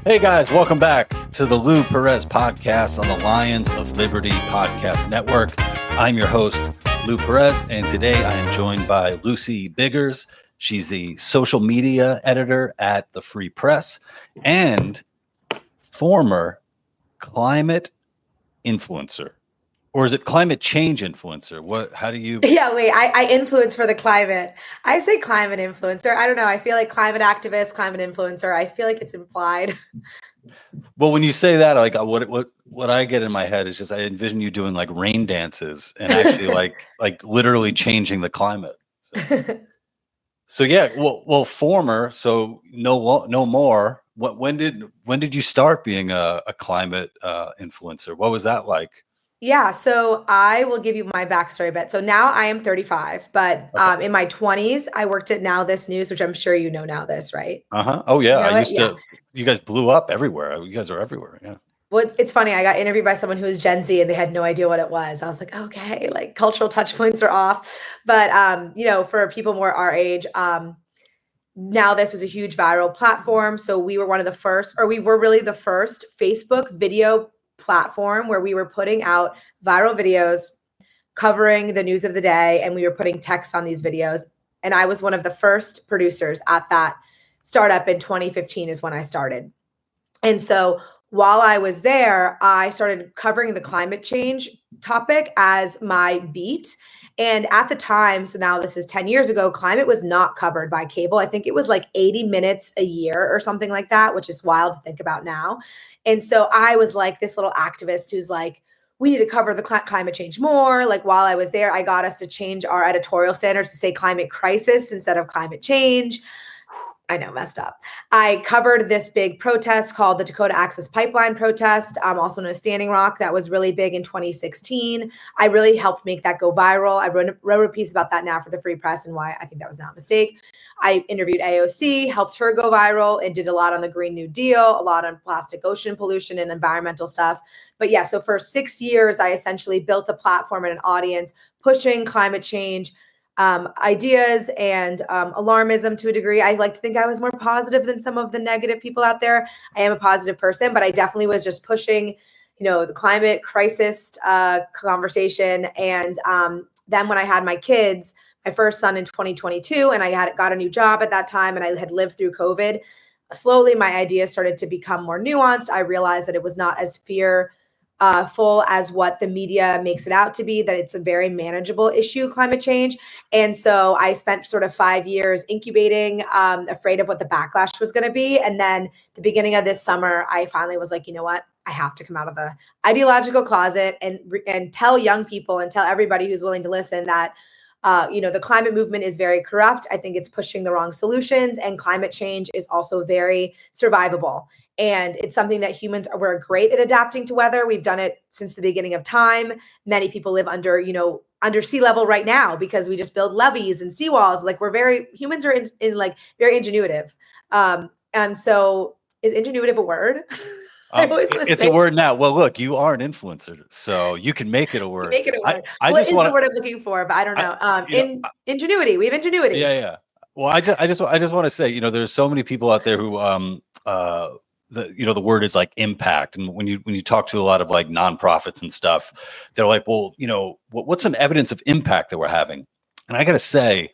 Hey guys, welcome back to the Lou Perez podcast on the Lions of Liberty podcast network. I'm your host, Lou Perez, and today I am joined by Lucy Biggers. She's the social media editor at the Free Press and former climate influencer. Or is it climate change influencer? What? How do you? Yeah, wait, I influence for the climate. I say climate influencer. I don't know. I feel like climate activist, climate influencer. I feel like it's implied. Well, when you say that, like what I get in my head is just I envision you doing like rain dances and actually like literally changing the climate. So yeah, well, former, so no more. When did you start being a climate influencer? What was that like? Yeah, so I will give you my backstory a bit. So now I am 35, but in my 20s, I worked at NowThis News, which I'm sure you know NowThis, right? Uh-huh. Oh yeah, You know I used to. You guys blew up everywhere. You guys are everywhere. Yeah. Well, it's funny. I got interviewed by someone who was Gen Z and they had no idea what it was. I was like, okay, like cultural touch points are off. But for people more our age, now this was a huge viral platform. So we were one of the first, or we were really the first Facebook video platform where we were putting out viral videos covering the news of the day, and we were putting text on these videos. And I was one of the first producers at that startup in 2015 is when I started. And so while I was there, I started covering the climate change topic as my beat. And at the time, so now this is 10 years ago, climate was not covered by cable. I think it was like 80 minutes a year or something like that, which is wild to think about now. And so I was like this little activist who's like, we need to cover the climate change more. Like while I was there, I got us to change our editorial standards to say climate crisis instead of climate change. I know, messed up. I covered this big protest called the Dakota Access Pipeline protest, also known as Standing Rock. That was really big in 2016. I really helped make that go viral. I wrote a piece about that now for the Free Press and why I think that was not a mistake. I interviewed AOC, helped her go viral, and did a lot on the Green New Deal, a lot on plastic ocean pollution and environmental stuff. But yeah, so for 6 years, I essentially built a platform and an audience pushing climate change ideas and alarmism to a degree. I like to think I was more positive than some of the negative people out there. I am a positive person, but I definitely was just pushing, the climate crisis conversation. And then when I had my kids, my first son in 2022, and I got a new job at that time, and I had lived through COVID, slowly my ideas started to become more nuanced. I realized that it was not as full as what the media makes it out to be, that it's a very manageable issue, climate change. And so I spent sort of 5 years incubating, afraid of what the backlash was going to be. And then the beginning of this summer, I finally was like, you know what? I have to come out of the ideological closet and tell young people and tell everybody who's willing to listen that the climate movement is very corrupt. I think it's pushing the wrong solutions, and climate change is also very survivable. And it's something that we're great at adapting to weather. We've done it since the beginning of time. Many people live under sea level right now because we just build levees and seawalls. Like humans are in like very ingenuitive. And so is ingenuitive a word? It's a word now. Well, look, you are an influencer, so you can make it a word. Make it a word. What is the word I'm looking for? But I don't know. Ingenuity. We have ingenuity. Yeah. Well, I just want to say, there's so many people out there who the word is like impact, and when you talk to a lot of like nonprofits and stuff, they're like, well, what's some evidence of impact that we're having? And I gotta say,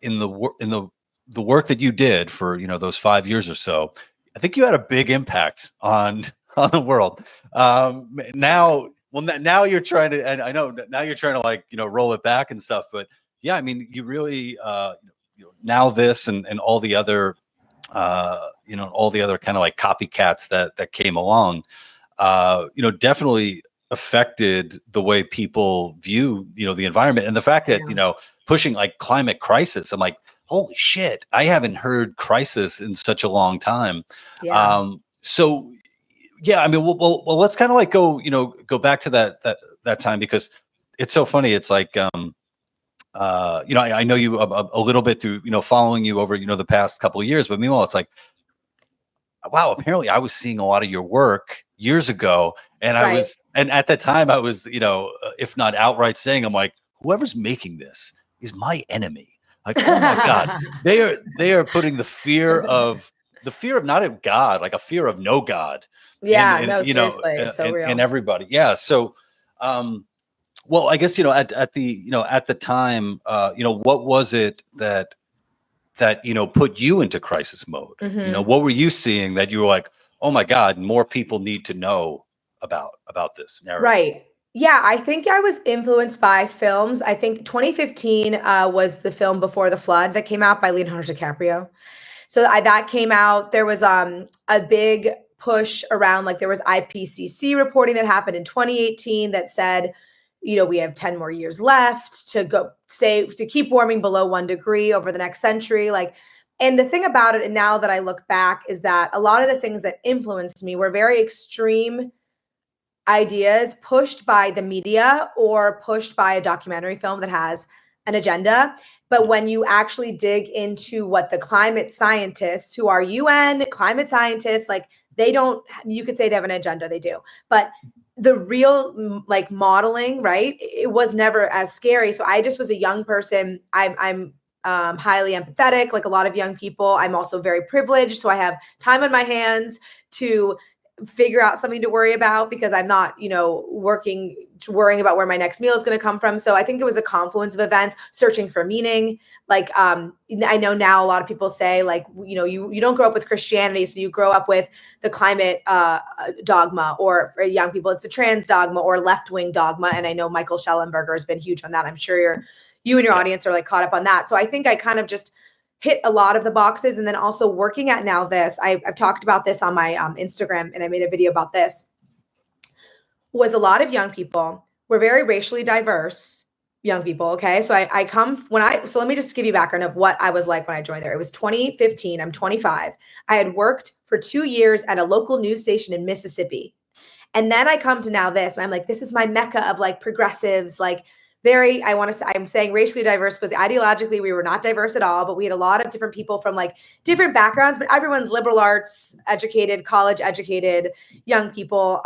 in the work that you did for those 5 years or so, I think you had a big impact on the world. Now you're trying to, and I know now you're trying to like roll it back and stuff, but yeah, I mean, you really now this and all the other all the other kind of like copycats that came along, definitely affected the way people view the environment, and the fact that pushing like climate crisis. I'm like, holy shit, I haven't heard crisis in such a long time. Yeah. So yeah, I mean, well, let's kind of like go back to that time, because it's so funny. It's like, I know you a little bit through, following you over, the past couple of years, but meanwhile, it's like, wow, apparently I was seeing a lot of your work years ago. And and at that time I was, if not outright saying, I'm like, whoever's making this is my enemy. Like, oh my God, they are putting the fear of the fear of not a God, like a fear of no God. Yeah, no, seriously, it's so real. And everybody. Yeah. So, well, I guess, at the time, what was it that put you into crisis mode? What were you seeing that you were like, oh my God, more people need to know about this narrative? Right. Yeah, I think I was influenced by films. I think 2015 was the film Before the Flood that came out by Leonardo DiCaprio. So that came out. There was a big push around, like, there was IPCC reporting that happened in 2018 that said, we have 10 more years left to keep warming below 1 degree over the next century. Like, and the thing about it, and now that I look back, is that a lot of the things that influenced me were very extreme ideas pushed by the media or pushed by a documentary film that has an agenda. But when you actually dig into what the climate scientists, who are UN climate scientists, like, you could say they have an agenda, they do. But the real, like, modeling, right? It was never as scary. So I just was a young person. I'm highly empathetic, like a lot of young people. I'm also very privileged. So I have time on my hands to figure out something to worry about, because I'm not, worrying about where my next meal is going to come from. So I think it was a confluence of events, searching for meaning. Like, I know now a lot of people say, like, you don't grow up with Christianity, so you grow up with the climate dogma, or for young people, it's the trans dogma or left-wing dogma. And I know Michael Schellenberger has been huge on that. I'm sure you and your audience are, like, caught up on that. So I think I kind of just hit a lot of the boxes. And then also working at NowThis, I've talked about this on my Instagram, and I made a video about this, was a lot of young people. We're very racially diverse young people. Okay. So so let me just give you background of what I was like when I joined there. It was 2015. I'm 25. I had worked for 2 years at a local news station in Mississippi. And then I come to NowThis, and I'm like, this is my mecca of, like, progressives, like, I'm saying racially diverse because ideologically we were not diverse at all, but we had a lot of different people from, like, different backgrounds, but everyone's liberal arts educated, college educated, young people.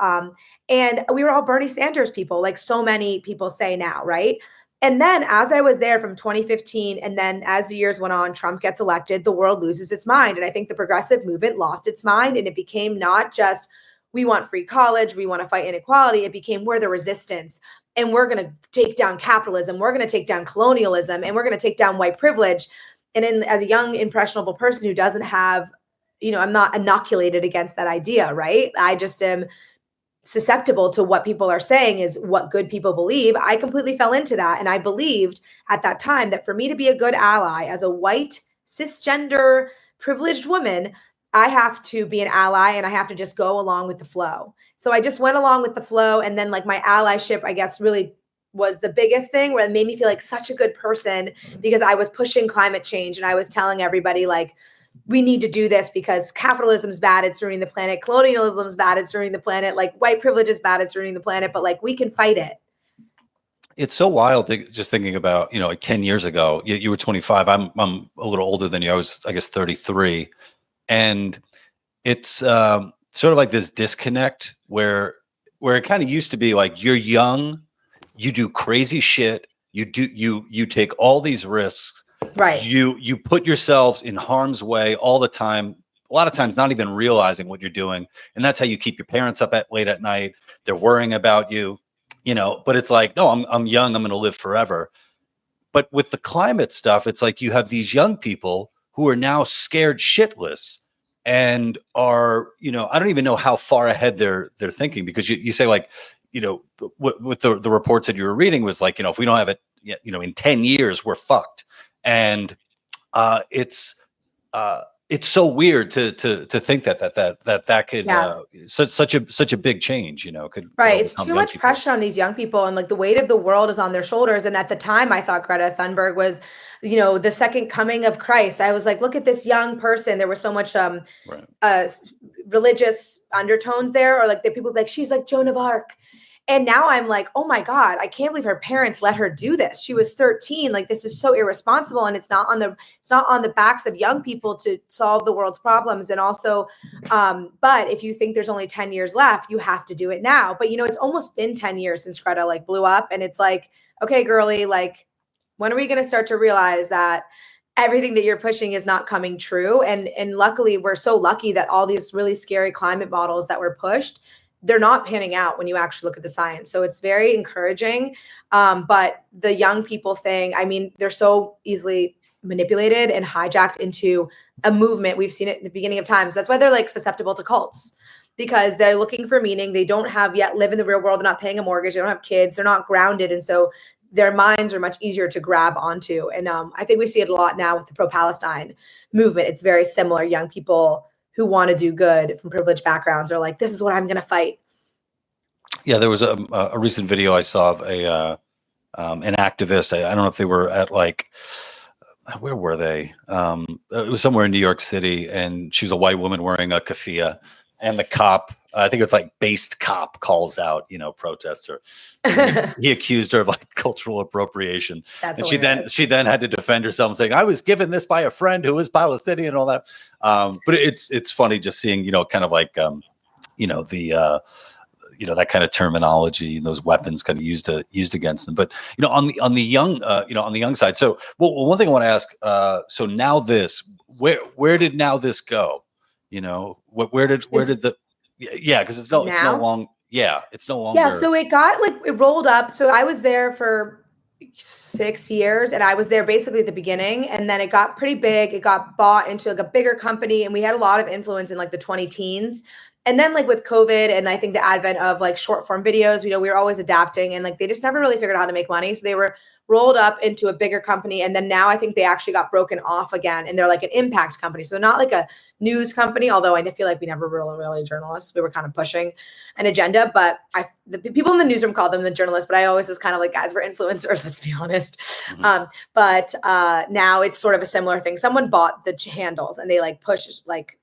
And we were all Bernie Sanders people, like so many people say now, right? And then as I was there from 2015, and then as the years went on, Trump gets elected, the world loses its mind. And I think the progressive movement lost its mind, and it became not just, we want free college, we want to fight inequality. It became, we're the resistance, and we're going to take down capitalism. We're going to take down colonialism, and we're going to take down white privilege. And as a young, impressionable person who doesn't have, I'm not inoculated against that idea, right? I just am susceptible to what people are saying is what good people believe. I completely fell into that. And I believed at that time that for me to be a good ally as a white, cisgender, privileged woman, I have to be an ally, and I have to just go along with the flow. So I just went along with the flow. And then, like, my allyship, I guess, really was the biggest thing, where it made me feel like such a good person, because I was pushing climate change, and I was telling everybody, like, we need to do this because capitalism is bad, it's ruining the planet. Colonialism is bad, it's ruining the planet. Like, white privilege is bad, it's ruining the planet. But, like, we can fight it. It's so wild just thinking about, like 10 years ago, you were 25. I'm a little older than you. I was, I guess, 33. And it's sort of like this disconnect where it kind of used to be like, you're young, you do crazy shit, you take all these risks, right? You put yourselves in harm's way all the time, a lot of times not even realizing what you're doing, and that's how you keep your parents up late at night. They're worrying about you, But it's like, no, I'm young, I'm going to live forever. But with the climate stuff, it's like you have these young people who are now scared shitless and are, I don't even know how far ahead they're thinking, because you say, like, with the reports that you were reading was like, if we don't have it, in 10 years, we're fucked. And it's so weird to think that could, such a big change, could. Right. It's too much pressure on these young people, and, like, the weight of the world is on their shoulders. And at the time I thought Greta Thunberg was, the second coming of Christ. I was like, look at this young person. There was so much religious undertones there, or like the people like, she's like Joan of Arc. And now I'm like, oh my God, I can't believe her parents let her do this. She was 13. Like, this is so irresponsible. And it's not on the backs of young people to solve the world's problems. And also, but if you think there's only 10 years left, you have to do it now. But, it's almost been 10 years since Greta, like, blew up. And it's like, okay, girly, like, when are we going to start to realize that everything that you're pushing is not coming true. And luckily, we're so lucky that all these really scary climate models that were pushed, they're not panning out when you actually look at the science. So it's very encouraging. But the young people thing, I mean, they're so easily manipulated and hijacked into a movement. We've seen it at the beginning of time. So that's why they're like susceptible to cults, because they're looking for meaning. They don't have yet live in the real world. They're not paying a mortgage. They don't have kids. They're not grounded. And so their minds are much easier to grab onto. And I think we see it a lot now with the pro-Palestine movement. It's very similar. Young people who want to do good from privileged backgrounds are like, this is what I'm going to fight. Yeah, there was a recent video I saw of an activist. I don't know if they were at like, where were they? It was somewhere in New York City, and she was a white woman wearing a keffiyeh, and the cop, I think it's like based cop, calls out, protester. He accused her of like cultural appropriation. That's and hilarious. she then had to defend herself and saying, I was given this by a friend who was Palestinian and all that. But it's funny just seeing, kind of like, that kind of terminology and those weapons kind of used against them. But on the young side. So one thing I want to ask. So NowThis, where did NowThis go? Where did the because it's no longer. Yeah, it's no longer. Yeah, so it got it rolled up. So I was there for 6 years, and I was there basically at the beginning, and then it got pretty big. It got bought into like a bigger company, and we had a lot of influence in like the 2010s. And then like with COVID and I think the advent of like short form videos, we were always adapting, and like they just never really figured out how to make money. So they were rolled up into a bigger company. And then now I think they actually got broken off again, and they're like an impact company. So they're not like a news company, although I feel like we never really journalists. We were kind of pushing an agenda, but the people in the newsroom called them the journalists, but I always was kind of like, guys, we're influencers, let's be honest. Mm-hmm. But now it's sort of a similar thing. Someone bought the handles, and they like push like,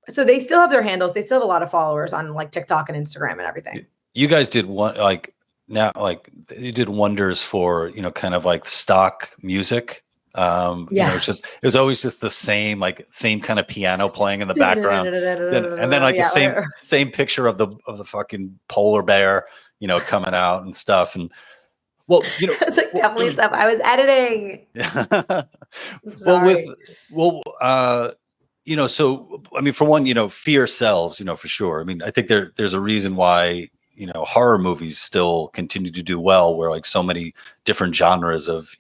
so they still have their handles. They still have a lot of followers on like TikTok and Instagram and everything. You guys did you did wonders for, kind of like stock music. It was always just the same kind of piano playing in the background. And then like the same picture of the fucking polar bear, coming out and stuff. And well, it's like definitely stuff I was editing. So, I mean, for one, fear sells, for sure. I mean, I think there's a reason why, horror movies still continue to do well, where like so many different genres of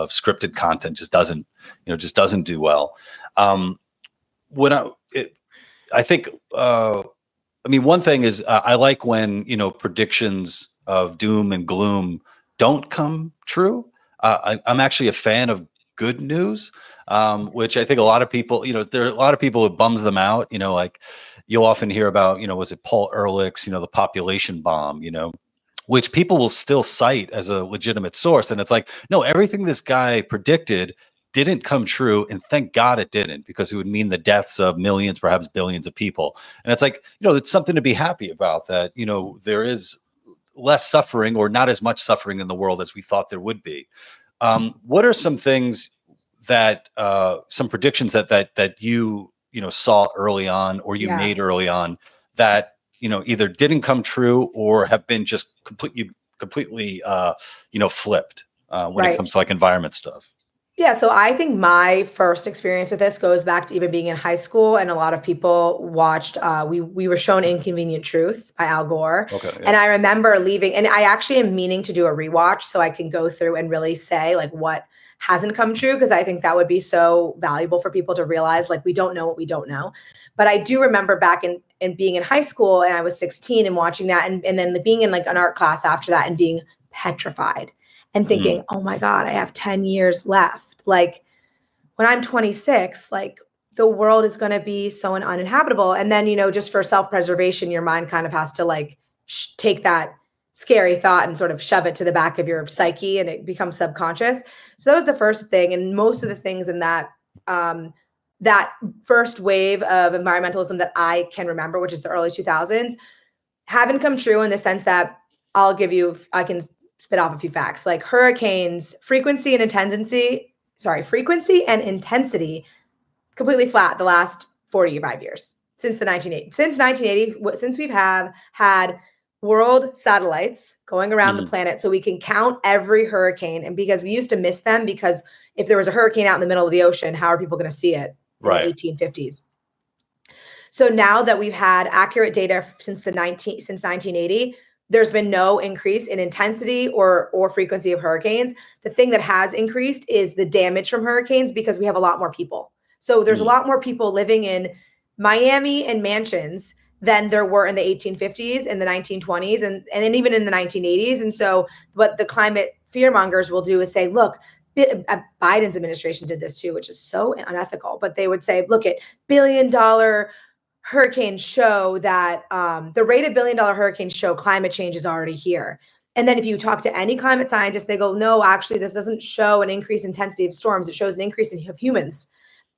scripted content just doesn't do well. One thing is I like when, predictions of doom and gloom don't come true. I'm actually a fan of good news, which I think a lot of people, there are a lot of people it bums them out, like you'll often hear about, was it Paul Ehrlich's, the population bomb, which people will still cite as a legitimate source. And it's like, no, everything this guy predicted didn't come true. And thank God it didn't, because it would mean the deaths of millions, perhaps billions of people. And it's like, it's something to be happy about, that, there is less suffering, or not as much suffering in the world as we thought there would be. What are some things that some predictions that you saw early on, or you made early on, that either didn't come true or have been just completely flipped when it comes to like environment stuff? Yeah, so I think my first experience with this goes back to even being in high school, and a lot of people watched. We were shown Inconvenient Truth by Al Gore, and I remember leaving. And I actually am meaning to do a rewatch so I can go through and really say like what hasn't come true, because I think that would be so valuable for people to realize, like, we don't know what we don't know. But I do remember back in being in high school, and I was 16 and watching that, and then being in like an art class after that and being petrified and thinking, oh my God, I have 10 years left. Like when I'm 26, like the world is going to be so uninhabitable. And then, just for self-preservation, your mind kind of has to like take that scary thought and sort of shove it to the back of your psyche, and it becomes subconscious. So that was the first thing. And most of the things in that, that first wave of environmentalism that I can remember, which is the early 2000s, haven't come true, in the sense that I can spit off a few facts. Like hurricanes, frequency and intensity, completely flat the last 45 years since the 1980s. Since 1980, since we've had world satellites going around the Mhm. planet so we can count every hurricane. And because we used to miss them, because if there was a hurricane out in the middle of the ocean, how are people going to see it in the Right. 1850s? So now that we've had accurate data since 1980, there's been no increase in intensity or frequency of hurricanes. The thing that has increased is the damage from hurricanes because we have a lot more people. So there's a Mm. lot more people living in Miami and mansions than there were in the 1850s, in the 1920s, and then even in the 1980s. And so what the climate fearmongers will do is say, look, Biden's administration did this too, which is so unethical. But they would say, look at $1 billion hurricanes show that the rated $1 billion hurricanes show climate change is already here. And then if you talk to any climate scientist, they go, no, actually, this doesn't show an increased intensity of storms. It shows an increase in humans,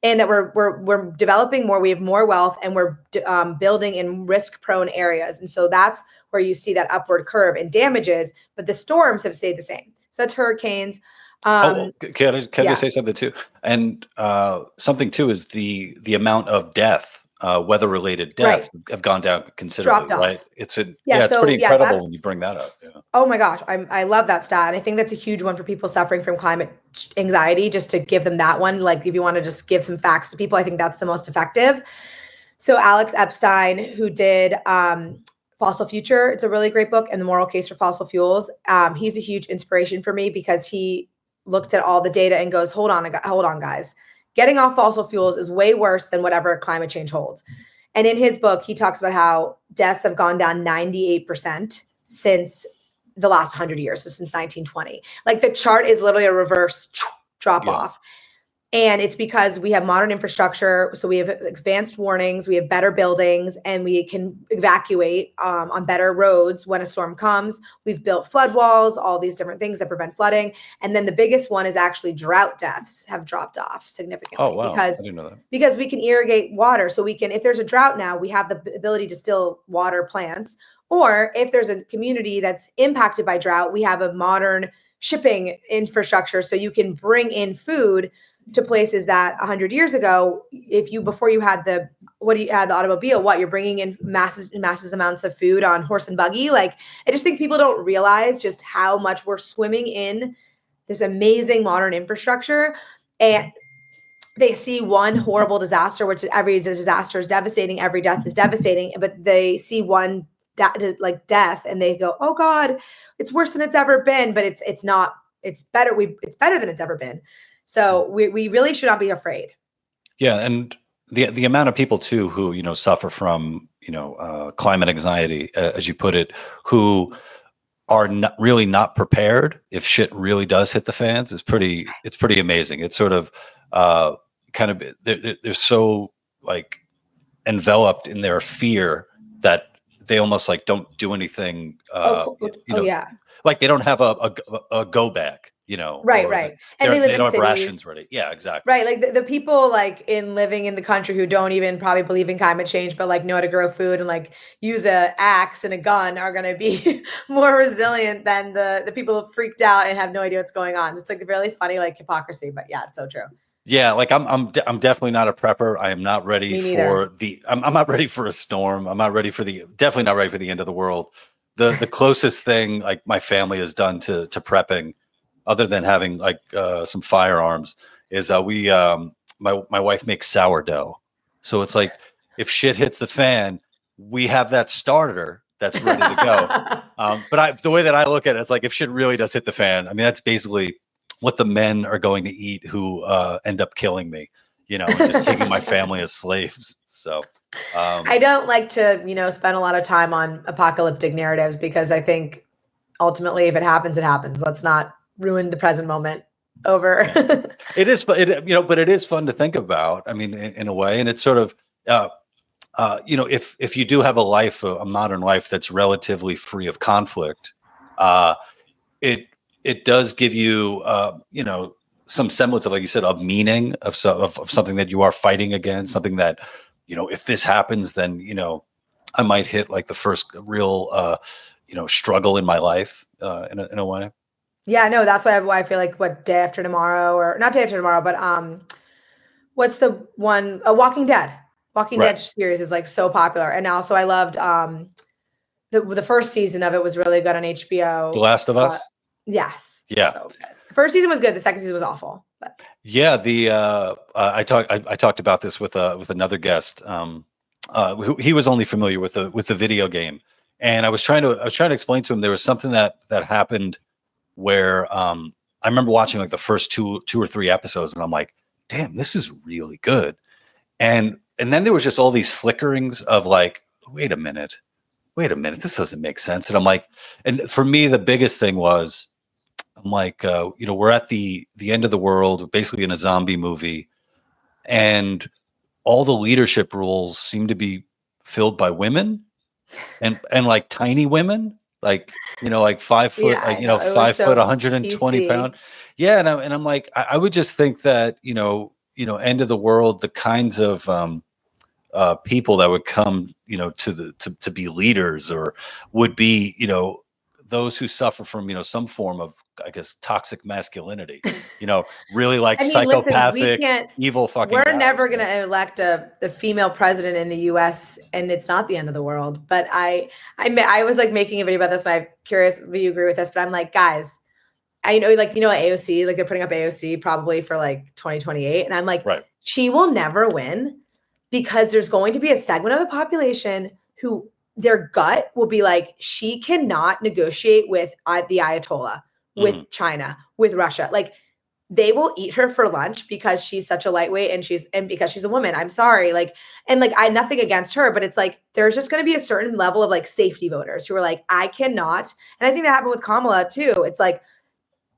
and that we're developing more. We have more wealth, and we're building in risk-prone areas. And so that's where you see that upward curve in damages. But the storms have stayed the same. So that's hurricanes. Can I Yeah. just say something too? And something too is the amount of death, weather-related deaths have gone down considerably, Dropped off. right? It's so, pretty yeah, incredible when you bring that up. Yeah. Oh my gosh, I love that stat. And I think that's a huge one for people suffering from climate anxiety, just to give them that one. Like if you want to just give some facts to people, I think that's the most effective. So Alex Epstein, who did Fossil Future, it's a really great book, and The Moral Case for Fossil Fuels. He's a huge inspiration for me because he looked at all the data and goes, hold on, guys. Getting off fossil fuels is way worse than whatever climate change holds. And in his book, he talks about how deaths have gone down 98% since the last 100 years, so since 1920. Like the chart is literally a reverse drop off. And it's because we have modern infrastructure. So we have advanced warnings, we have better buildings, and we can evacuate on better roads when a storm comes. We've built flood walls, all these different things that prevent flooding. And then the biggest one is actually drought deaths have dropped off significantly. Oh, wow. I didn't know that. Because we can irrigate water. So we can, if there's a drought now, we have the ability to still water plants. Or if there's a community that's impacted by drought, we have a modern shipping infrastructure. So you can bring in food to places that 100 years ago, before you had the automobile, you're bringing in massive amounts of food on horse and buggy. Like, I just think people don't realize just how much we're swimming in this amazing modern infrastructure. And they see one horrible disaster, which every disaster is devastating, every death is devastating, but they see one death and they go, oh God, it's worse than it's ever been. But it's not. It's better. It's better than it's ever been. So we really should not be afraid. Yeah, and the amount of people too who suffer from climate anxiety, as you put it, who are really not prepared if shit really does hit the fans is pretty amazing. It's sort of they're so like enveloped in their fear that they almost like don't do anything. Like they don't have a go back. Right. And they don't have rations ready. Yeah, exactly. Right. Like the people like living in the country who don't even probably believe in climate change, but like know how to grow food and like use a axe and a gun are going to be more resilient than the people who freaked out and have no idea what's going on. It's like really funny, like hypocrisy, but yeah, it's so true. Yeah. Like I'm definitely not a prepper. I am not ready for I'm not ready for a storm. I'm not ready for definitely not ready for the end of the world. The closest thing like my family has done to prepping, other than having like some firearms, is my wife makes sourdough. So it's like if shit hits the fan, we have that starter that's ready to go. But the way that I look at it, it's like if shit really does hit the fan, I mean that's basically what the men are going to eat who end up killing me, and just taking my family as slaves. So I don't like to spend a lot of time on apocalyptic narratives because I think ultimately if it happens, it happens. Let's not ruin the present moment over. It is, but it is fun to think about. I mean, in a way, and it's sort of, if you do have a modern life that's relatively free of conflict, it does give you, some semblance of, like you said, of meaning of something that you are fighting against, something that, if this happens, then I might hit like the first real, struggle in my life, in a way. Yeah, no, that's why I feel like Day After Tomorrow, or not Day After Tomorrow, but what's the one? Walking Dead. Walking Dead series is like so popular, and also I loved the first season of it was really good on HBO. The Last of Us. Yes. Yeah. So good. The first season was good. The second season was awful. But. Yeah. I talked about this with another guest. He was only familiar with the video game, and I was trying to explain to him there was something that happened where I remember watching like the first two or three episodes, and I'm like, damn, this is really good. And then there was just all these flickerings of like, wait a minute, this doesn't make sense. And I'm like, and for me, the biggest thing was, I'm like, we're at the end of the world, we're basically in a zombie movie, and all the leadership roles seem to be filled by women, and like tiny women, like, like 5 foot, Yeah, like, 5 foot, 120 pound. Yeah. And I'm like, I would just think that, end of the world, the kinds of people that would come, to be leaders, or would be, those who suffer from, some form of, I guess, toxic masculinity, really like psychopathic, listen, evil fucking we're guys, never going to elect a female president in the US, and it's not the end of the world. But I was like making a video about this, and I'm curious if you agree with this, but I'm like, guys, I know, like, AOC, like they're putting up AOC probably for like 2028. And I'm like, right, she will never win, because there's going to be a segment of the population who their gut will be like, she cannot negotiate with the Ayatollah, with China, with Russia. Like, they will eat her for lunch because she's such a lightweight, and because she's a woman. I'm sorry. Like, and like, I nothing against her, but it's like, there's just going to be a certain level of like safety voters who are like, I cannot. And I think that happened with Kamala too. It's like,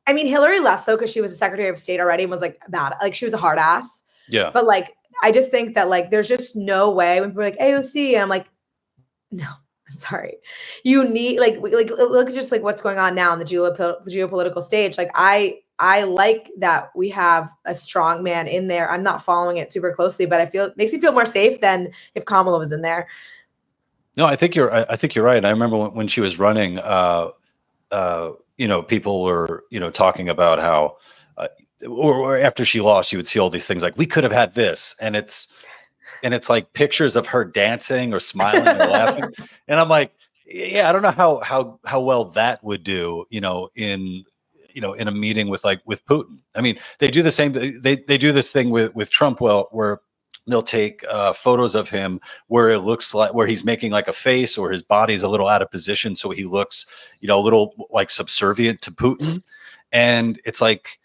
I mean, Hillary less so, because she was a Secretary of State already and was like bad. Like, she was a hard ass. Yeah. But like, I just think that like, there's just no way when people are like AOC, and I'm like, no, I'm sorry. You need like look at just like what's going on now in the geopolitical stage. Like, I like that we have a strong man in there. I'm not following it super closely, but it makes me feel more safe than if Kamala was in there. No, I think you're right. And I remember when she was running, people were, talking about how, or after she lost, you would see all these things like, we could have had this, and it's like pictures of her dancing or smiling or laughing, and I'm like, yeah, I don't know how well that would do, in a meeting with Putin. I mean, they do the same. They do this thing with Trump, where they'll take photos of him where it looks like, where he's making like a face, or his body's a little out of position, so he looks, a little like subservient to Putin, and it's like,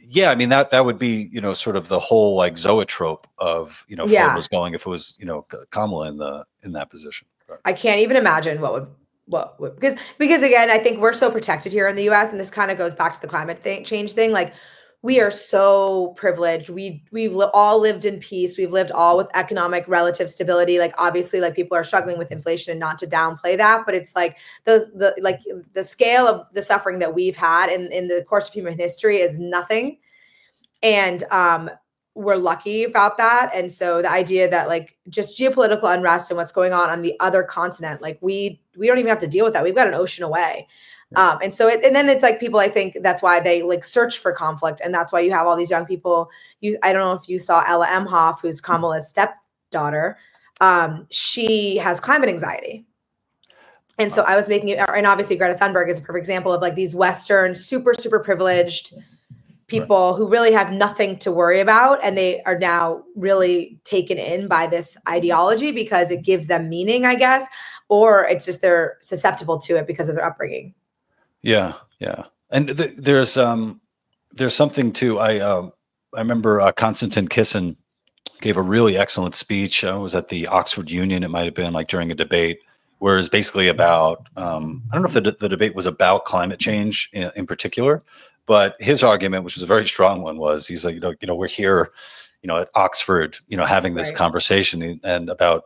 yeah, I mean, that would be, sort of the whole like zoetrope of, photos going, if it was, Kamala in that position. Right. I can't even imagine what would, because again, I think we're so protected here in the US, and this kind of goes back to the climate change thing. Like, we are so privileged. We've all lived in peace. We've lived all with economic relative stability. Like, obviously, like, people are struggling with inflation, and not to downplay that, but it's like the scale of the suffering that we've had in the course of human history is nothing. And we're lucky about that. And so the idea that like just geopolitical unrest and what's going on the other continent, like we don't even have to deal with that. We've got an ocean away. And so and then it's like people, I think that's why they like search for conflict. And that's why you have all these young people. I don't know if you saw Ella Emhoff, who's Kamala's stepdaughter. She has climate anxiety. And so I was making it, and obviously Greta Thunberg is a perfect example of like these Western, super, super privileged people who really have nothing to worry about. And they are now really taken in by this ideology because it gives them meaning, I guess, or it's just they're susceptible to it because of their upbringing. Yeah. Yeah. And there's something too. I remember Konstantin Kisin gave a really excellent speech. I was at the Oxford Union. It might've been like during a debate, where it's basically about, I don't know if the debate was about climate change in particular, but his argument, which was a very strong one, was he's like, we're here, at Oxford, having this conversation and about,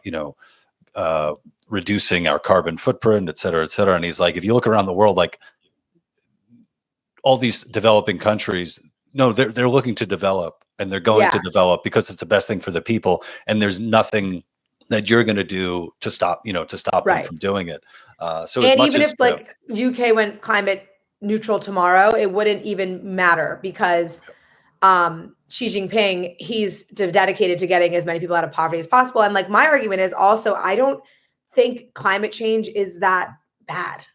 reducing our carbon footprint, et cetera, et cetera. And he's like, if you look around the world, like all these developing countries, no, they're looking to develop, and they're going to develop because it's the best thing for the people. And there's nothing that you're going to do to stop them from doing it. So and even if like UK went climate neutral tomorrow, it wouldn't even matter because Xi Jinping, he's dedicated to getting as many people out of poverty as possible. And like my argument is also, I don't think climate change is that bad.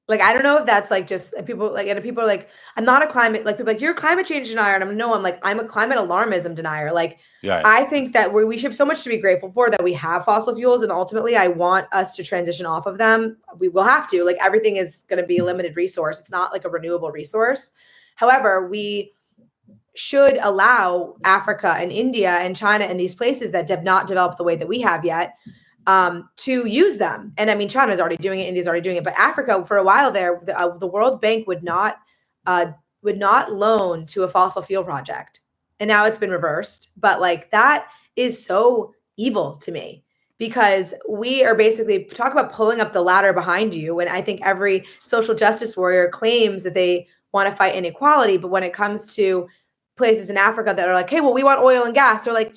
Like, I don't know if that's like just people like, and people are like, I'm not a climate, like people are like, you're a climate change denier. And I'm like, I'm a climate alarmism denier. Like, I think that we have so much to be grateful for that we have fossil fuels. And ultimately I want us to transition off of them. We will have to, like, everything is going to be a limited resource. It's not like a renewable resource. However, we should allow Africa and India and China and these places that have not developed the way that we have yet to use them. And I mean, China's already doing it, India's already doing it, but Africa, for a while there, the World Bank would not loan to a fossil fuel project. And now it's been reversed. But like, that is so evil to me, because we are basically, talk about pulling up the ladder behind you. And I think every social justice warrior claims that they want to fight inequality. But when it comes to places in Africa that are like, hey, well, we want oil and gas, they're like,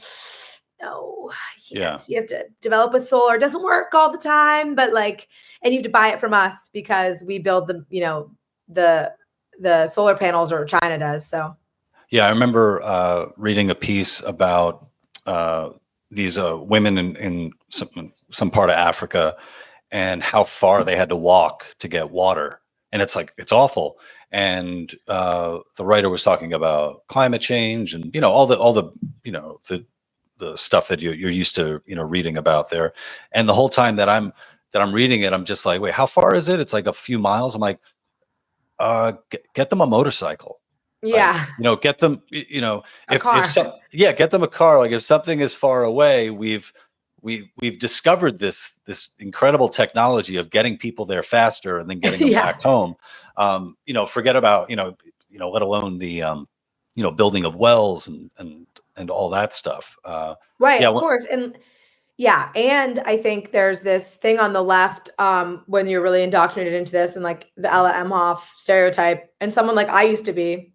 no, you have to develop with solar. It doesn't work all the time, but like, and you have to buy it from us because we build the solar panels, or China does. So yeah, I remember reading a piece about these women in some part of Africa and how far they had to walk to get water, and it's like, it's awful. And the writer was talking about climate change and all the the stuff that you're used to reading about there. And the whole time that I'm reading it, I'm just like, wait, how far is it? It's like a few miles. I'm like, get them a motorcycle. Yeah. Like, get them, get them a car. Like, if something is far away, we've discovered this incredible technology of getting people there faster and then getting them back home. Forget about, let alone the, building of wells and all that stuff. Right. Of course. And I think there's this thing on the left, when you're really indoctrinated into this, and like the Ella Emhoff stereotype, and someone like I used to be,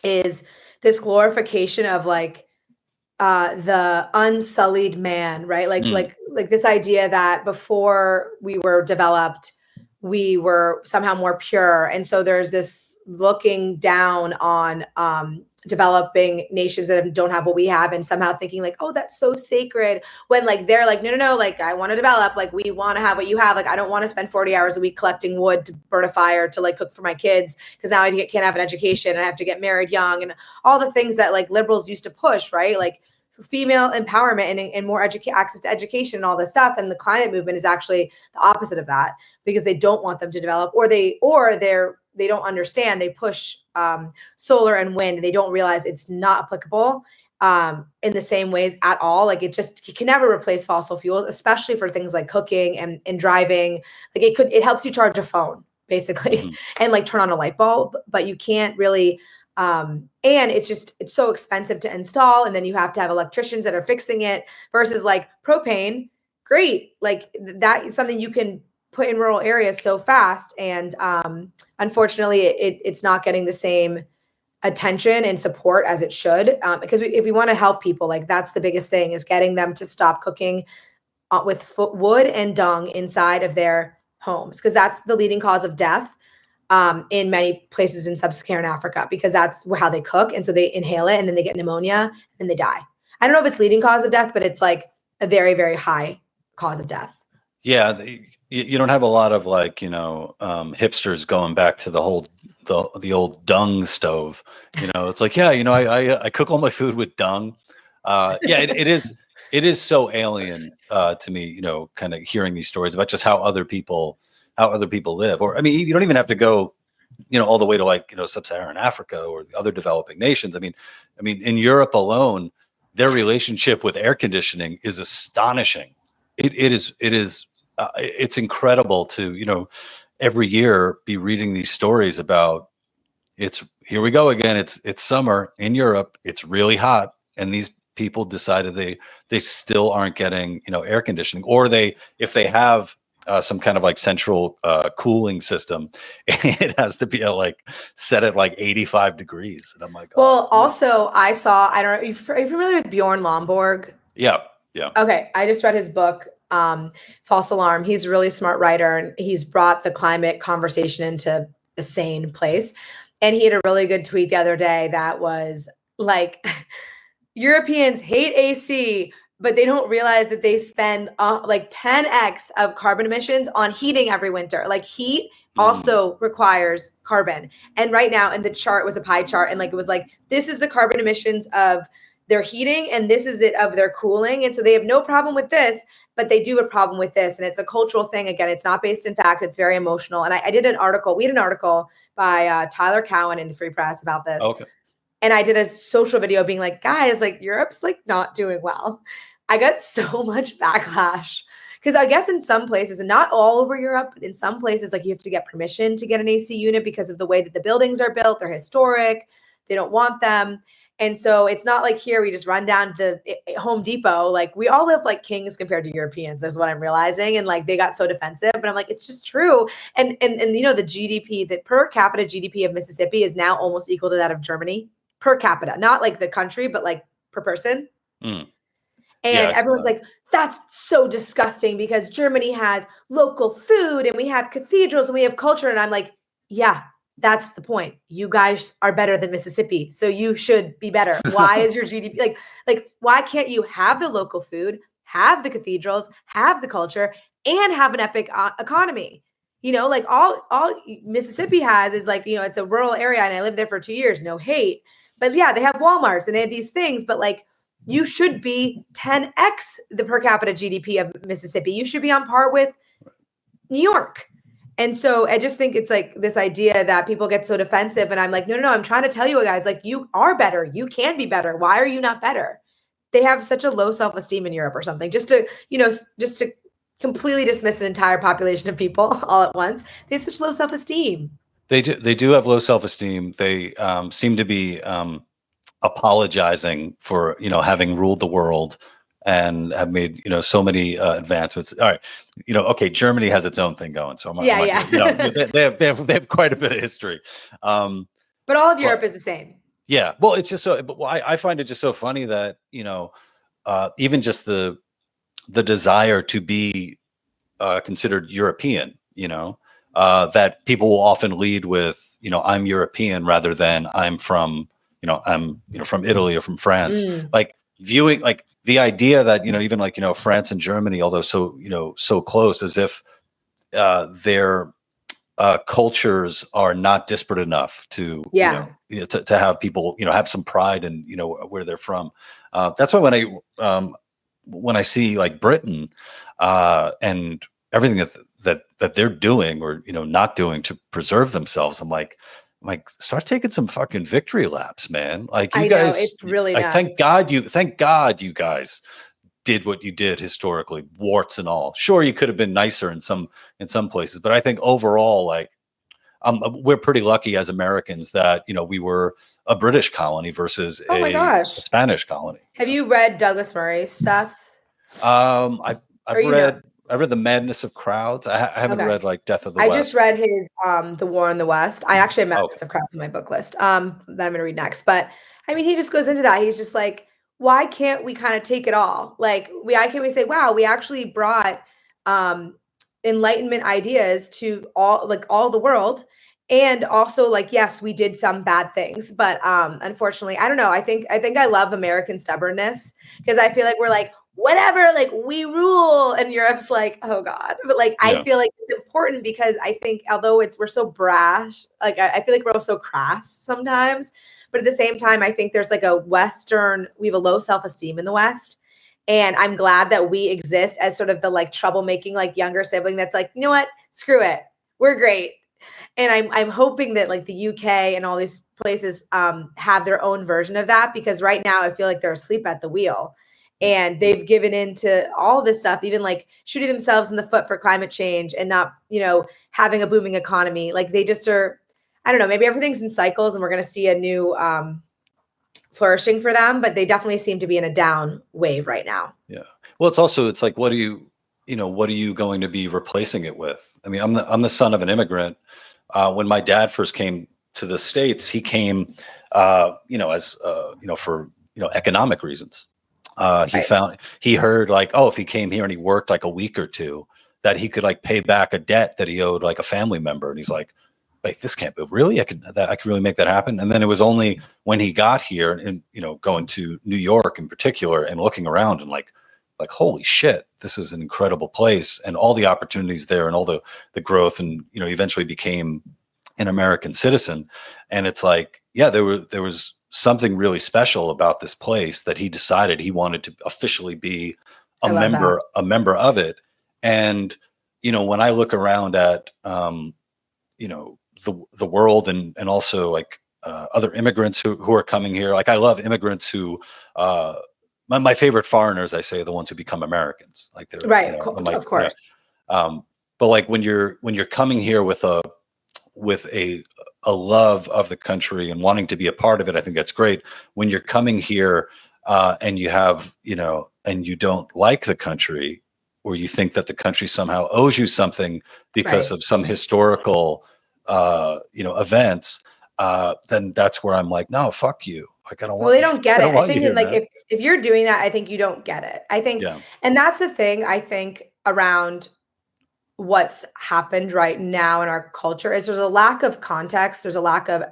is this glorification of like the unsullied man, right? Like this idea that before we were developed, we were somehow more pure. And so there's this looking down on developing nations that don't have what we have, and somehow thinking like, oh, that's so sacred, when like they're like, no, like, I want to develop, like, we want to have what you have. Like, I don't want to spend 40 hours a week collecting wood to burn a fire to like cook for my kids, because now I can't have an education and I have to get married young, and all the things that like liberals used to push, right? Like female empowerment and more access to education and all this stuff. And the climate movement is actually the opposite of that, because they don't want them to develop, or they don't understand. They push solar and wind. They don't realize it's not applicable in the same ways at all. Like, you can never replace fossil fuels, especially for things like cooking and driving. Like, it helps you charge a phone basically and like turn on a light bulb, but you can't really. And it's so expensive to install. And then you have to have electricians that are fixing it, versus like propane. Great. Like, that is something you can put in rural areas so fast. And unfortunately, it's not getting the same attention and support as it should. Because if we want to help people, like, that's the biggest thing, is getting them to stop cooking with wood and dung inside of their homes, because that's the leading cause of death in many places in sub-Saharan Africa, because that's how they cook. And so they inhale it and then they get pneumonia and they die. I don't know if it's leading cause of death, but it's like a very, very high cause of death. Yeah. You don't have a lot of like, hipsters going back to the old dung stove. It's like, I cook all my food with dung. It is so alien to me, kind of hearing these stories about just how other people live. Or, I mean, you don't even have to go, all the way to like, sub-Saharan Africa or the other developing nations. I mean, in Europe alone, their relationship with air conditioning is astonishing. It's incredible to, every year be reading these stories about here we go again. It's summer in Europe. It's really hot. And these people decided they still aren't getting, air conditioning, or if they have some kind of like central cooling system, it has to be set at like 85 degrees. And I'm like, well, also I don't know, are you familiar with Bjorn Lomborg? Yeah. Okay. I just read his book, False Alarm. He's a really smart writer, and he's brought the climate conversation into a sane place. And he had a really good tweet the other day that was like, Europeans hate AC, but they don't realize that they spend like 10x of carbon emissions on heating every winter. Like heat also requires carbon. And right now, and the chart was a pie chart, and like it was like, this is the carbon emissions of their heating, and this is it of their cooling. And so they have no problem with this, but they do have a problem with this. And it's a cultural thing. Again, it's not based in fact, it's very emotional. And I did an article, we had an article by Tyler Cowen in the Free Press about this. Okay. And I did a social video being like, guys, like Europe's like not doing well. I got so much backlash because I guess in some places, and not all over Europe, but in some places, like you have to get permission to get an AC unit because of the way that the buildings are built. They're historic. They don't want them. And so it's not like here we just run down to Home Depot. Like we all live like kings compared to Europeans. That's what I'm realizing. And like they got so defensive, but I'm like, it's just true. And you know, the GDP, the per capita GDP of Mississippi is now almost equal to that of Germany per capita, not like the country, but like per person. And everyone's like, that's so disgusting because Germany has local food and we have cathedrals and we have culture. And I'm like, yeah, that's the point. You guys are better than Mississippi. So you should be better. Why is your GDP like, why can't you have the local food, have the cathedrals, have the culture, and have an epic economy? You know, like all Mississippi has is like, you know, it's a rural area and I lived there for 2 years, no hate. But yeah, they have Walmarts and they have these things, but like you should be 10x the per capita GDP of Mississippi. You should be on par with New York. And so I just think it's like this idea that people get so defensive. And I'm like, no, I'm trying to tell you guys, like you are better. You can be better. Why are you not better? They have such a low self-esteem in Europe or something, just to completely dismiss an entire population of people all at once. They have such low self-esteem. They do have low self-esteem. They seem to be apologizing for, you know, having ruled the world and have made, you know, so many advancements. All right, you know, okay, Germany has its own thing going, so you know, they have quite a bit of history. But all of Europe is the same. Yeah, well, it's just so. But I find it just so funny that, you know, even just the desire to be considered European, you know, that people will often lead with, you know, I'm European rather than I'm from, you know, from Italy or from France. Like viewing like the idea that, you know, even like, you know, France and Germany, although so, you know, so close, as if their cultures are not disparate enough to, you know, to have people, you know, have some pride in, you know, where they're from. That's why when I see like Britain and everything that they're doing or, you know, not doing to preserve themselves, I'm like, start taking some fucking victory laps, man. Like you guys, know, it's really like, nuts. thank God you guys did what you did historically, warts and all. Sure, you could have been nicer in some places, but I think overall, like, we're pretty lucky as Americans that, you know, we were a British colony versus a Spanish colony. Have you read Douglas Murray's stuff? I've read The Madness of Crowds. I haven't read like Death of the West. I just read his The War in the West. I actually have Madness of Crowds in my book list that I'm going to read next. But I mean, he just goes into that. He's just like, why can't we kind of take it all? Like, why can't we say, wow, we actually brought Enlightenment ideas to all the world. And also, like, yes, we did some bad things, but unfortunately, I don't know. I think I love American stubbornness because I feel like we're like, whatever, like we rule, and Europe's like, oh God. But like, I feel like it's important because I think although we're so brash, like I feel like we're also crass sometimes, but at the same time, I think there's like we have a low self-esteem in the West. And I'm glad that we exist as sort of the like troublemaking, like younger sibling that's like, you know what, screw it, we're great. And I'm hoping that like the UK and all these places have their own version of that, because right now I feel like they're asleep at the wheel. And they've given in to all this stuff, even like shooting themselves in the foot for climate change and not, you know, having a booming economy. Like they just are, I don't know, maybe everything's in cycles and we're going to see a new flourishing for them, but they definitely seem to be in a down wave right now. Yeah. Well, it's like, what are you going to be replacing it with? I mean, I'm the son of an immigrant. When my dad first came to the States, he came, you know, as, you know, for, you know, economic reasons. He heard like, oh, if he came here and he worked like a week or two, that he could like pay back a debt that he owed like a family member. And he's like, wait, this can't be really, I could really make that happen. And then it was only when he got here and, you know, going to New York in particular and looking around and like, like, holy shit, this is an incredible place, and all the opportunities there, and all the growth, and eventually became an American citizen. And it's like, yeah, there was something really special about this place that he decided he wanted to officially be a member of it. And when I look around at the world, and also like other immigrants who are coming here, like I love immigrants who my favorite foreigners, I say, are the ones who become Americans. Like they're right, of course. But like when you're coming here with a love of the country and wanting to be a part of it, I think that's great. When you're coming here and you have and you don't like the country, or you think that the country somehow owes you something because of some historical events, then that's where I'm like, no, fuck you. Like, I don't want. Well, they don't get it. I think here, like if you're doing that, I think you don't get it. I think, and that's the thing I think around what's happened right now in our culture is there's a lack of context. There's a lack of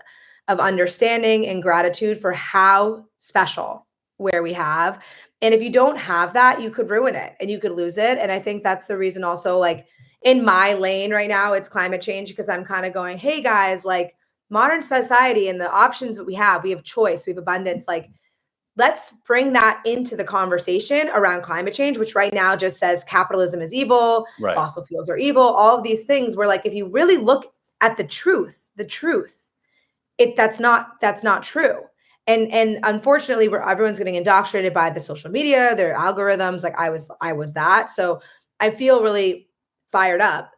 understanding and gratitude for how special where we have. And if you don't have that, you could ruin it and you could lose it. And I think that's the reason also, like in my lane right now, it's climate change, because I'm kind of going, hey guys, like modern society and the options that we have choice, we have abundance. Like, let's bring that into the conversation around climate change, which right now just says capitalism is evil, fossil fuels are evil, all of these things. Where like, if you really look at the truth, that's not true. And unfortunately, everyone's getting indoctrinated by the social media, their algorithms. Like I was that. So I feel really fired up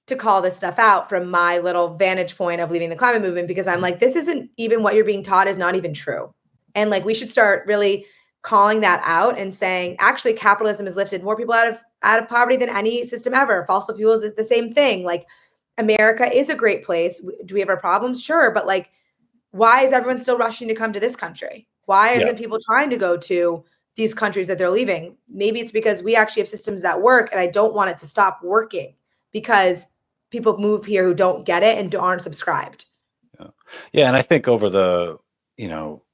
to call this stuff out from my little vantage point of leaving the climate movement, because I'm like, this isn't even what you're being taught is not even true. And like, we should start really calling that out and saying, actually, capitalism has lifted more people out of poverty than any system ever. Fossil fuels is the same thing. Like, America is a great place. Do we have our problems? Sure. But like, why is everyone still rushing to come to this country? Why isn't people trying to go to these countries that they're leaving? Maybe it's because we actually have systems that work, and I don't want it to stop working because people move here who don't get it and aren't subscribed. Yeah. And I think over the,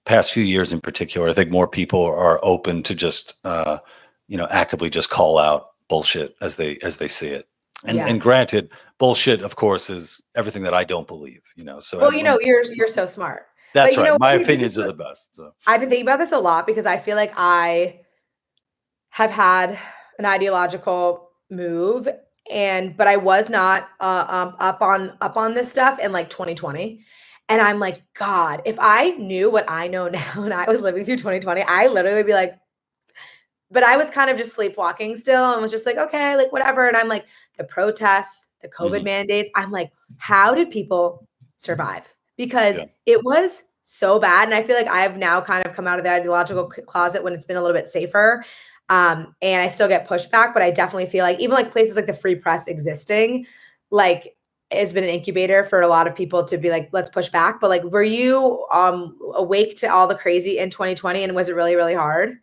past few years in particular, I think more people are open to just, actively just call out bullshit as they see it. And granted, bullshit, of course, is everything that I don't believe, So well, you're so smart. That's right. My opinions are the best. So I've been thinking about this a lot, because I feel like I have had an ideological move, but I was not up on this stuff in like 2020. And I'm like, God, if I knew what I know now and I was living through 2020, I literally would be like, but I was kind of just sleepwalking still and was just like, okay, like whatever. And I'm like, the protests, the COVID mandates, I'm like, how did people survive? Because it was so bad. And I feel like I've now kind of come out of the ideological closet when it's been a little bit safer. And I still get pushback, but I definitely feel like even like places like the free press existing, like it's been an incubator for a lot of people to be like, let's push back. But like, were you awake to all the crazy in 2020? And was it really, really hard?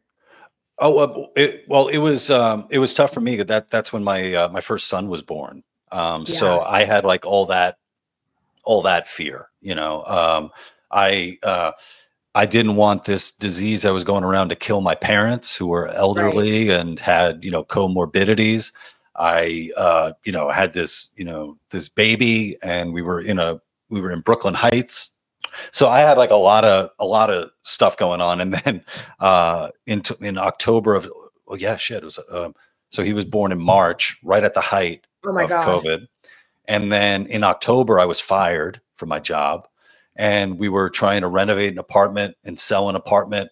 Oh, it was tough for me. That's when my first son was born. So I had like all that fear, I didn't want this disease that was going around to kill my parents, who were elderly and had, comorbidities. I, had this, this baby, and we were in Brooklyn Heights. So I had like a lot of stuff going on. And then, in October of, it was, so he was born in March, right at the height of COVID. And then in October, I was fired from my job, and we were trying to renovate an apartment and sell an apartment.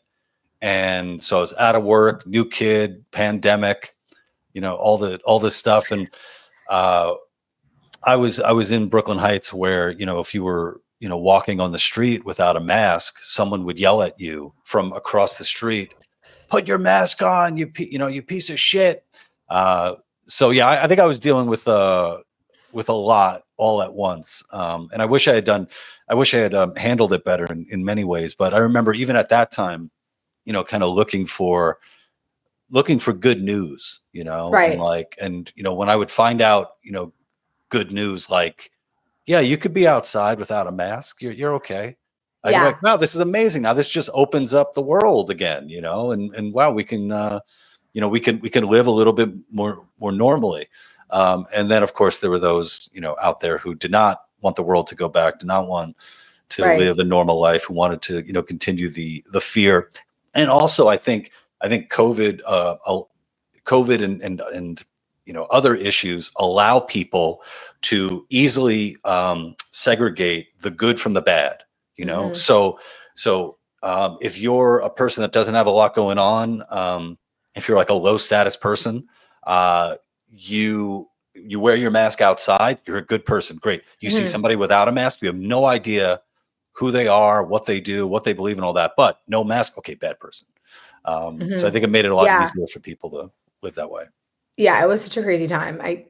And so I was out of work, new kid, pandemic, all this stuff. And I was in Brooklyn Heights, where, if you were, walking on the street without a mask, someone would yell at you from across the street, "Put your mask on, you piece of shit." So yeah, I think I was dealing with a lot all at once. And I wish I had handled it better in many ways. But I remember even at that time, kind of looking for good news, and when I would find out, good news, like, yeah, you could be outside without a mask. You're okay. I'd be like, wow, this is amazing. Now this just opens up the world again, and wow, we can, we can live a little bit more normally. And then of course there were those, out there who did not want the world to go back, did not want to live a normal life, who wanted to, continue the fear. And also I think COVID, and other issues allow people to easily segregate the good from the bad, So if you're a person that doesn't have a lot going on, if you're like a low status person, you wear your mask outside, you're a good person. Great. You see somebody without a mask, you have no idea who they are, what they do, what they believe in, all that, but no mask. Okay. Bad person. So I think it made it a lot easier for people to live that way. Yeah. It was such a crazy time. I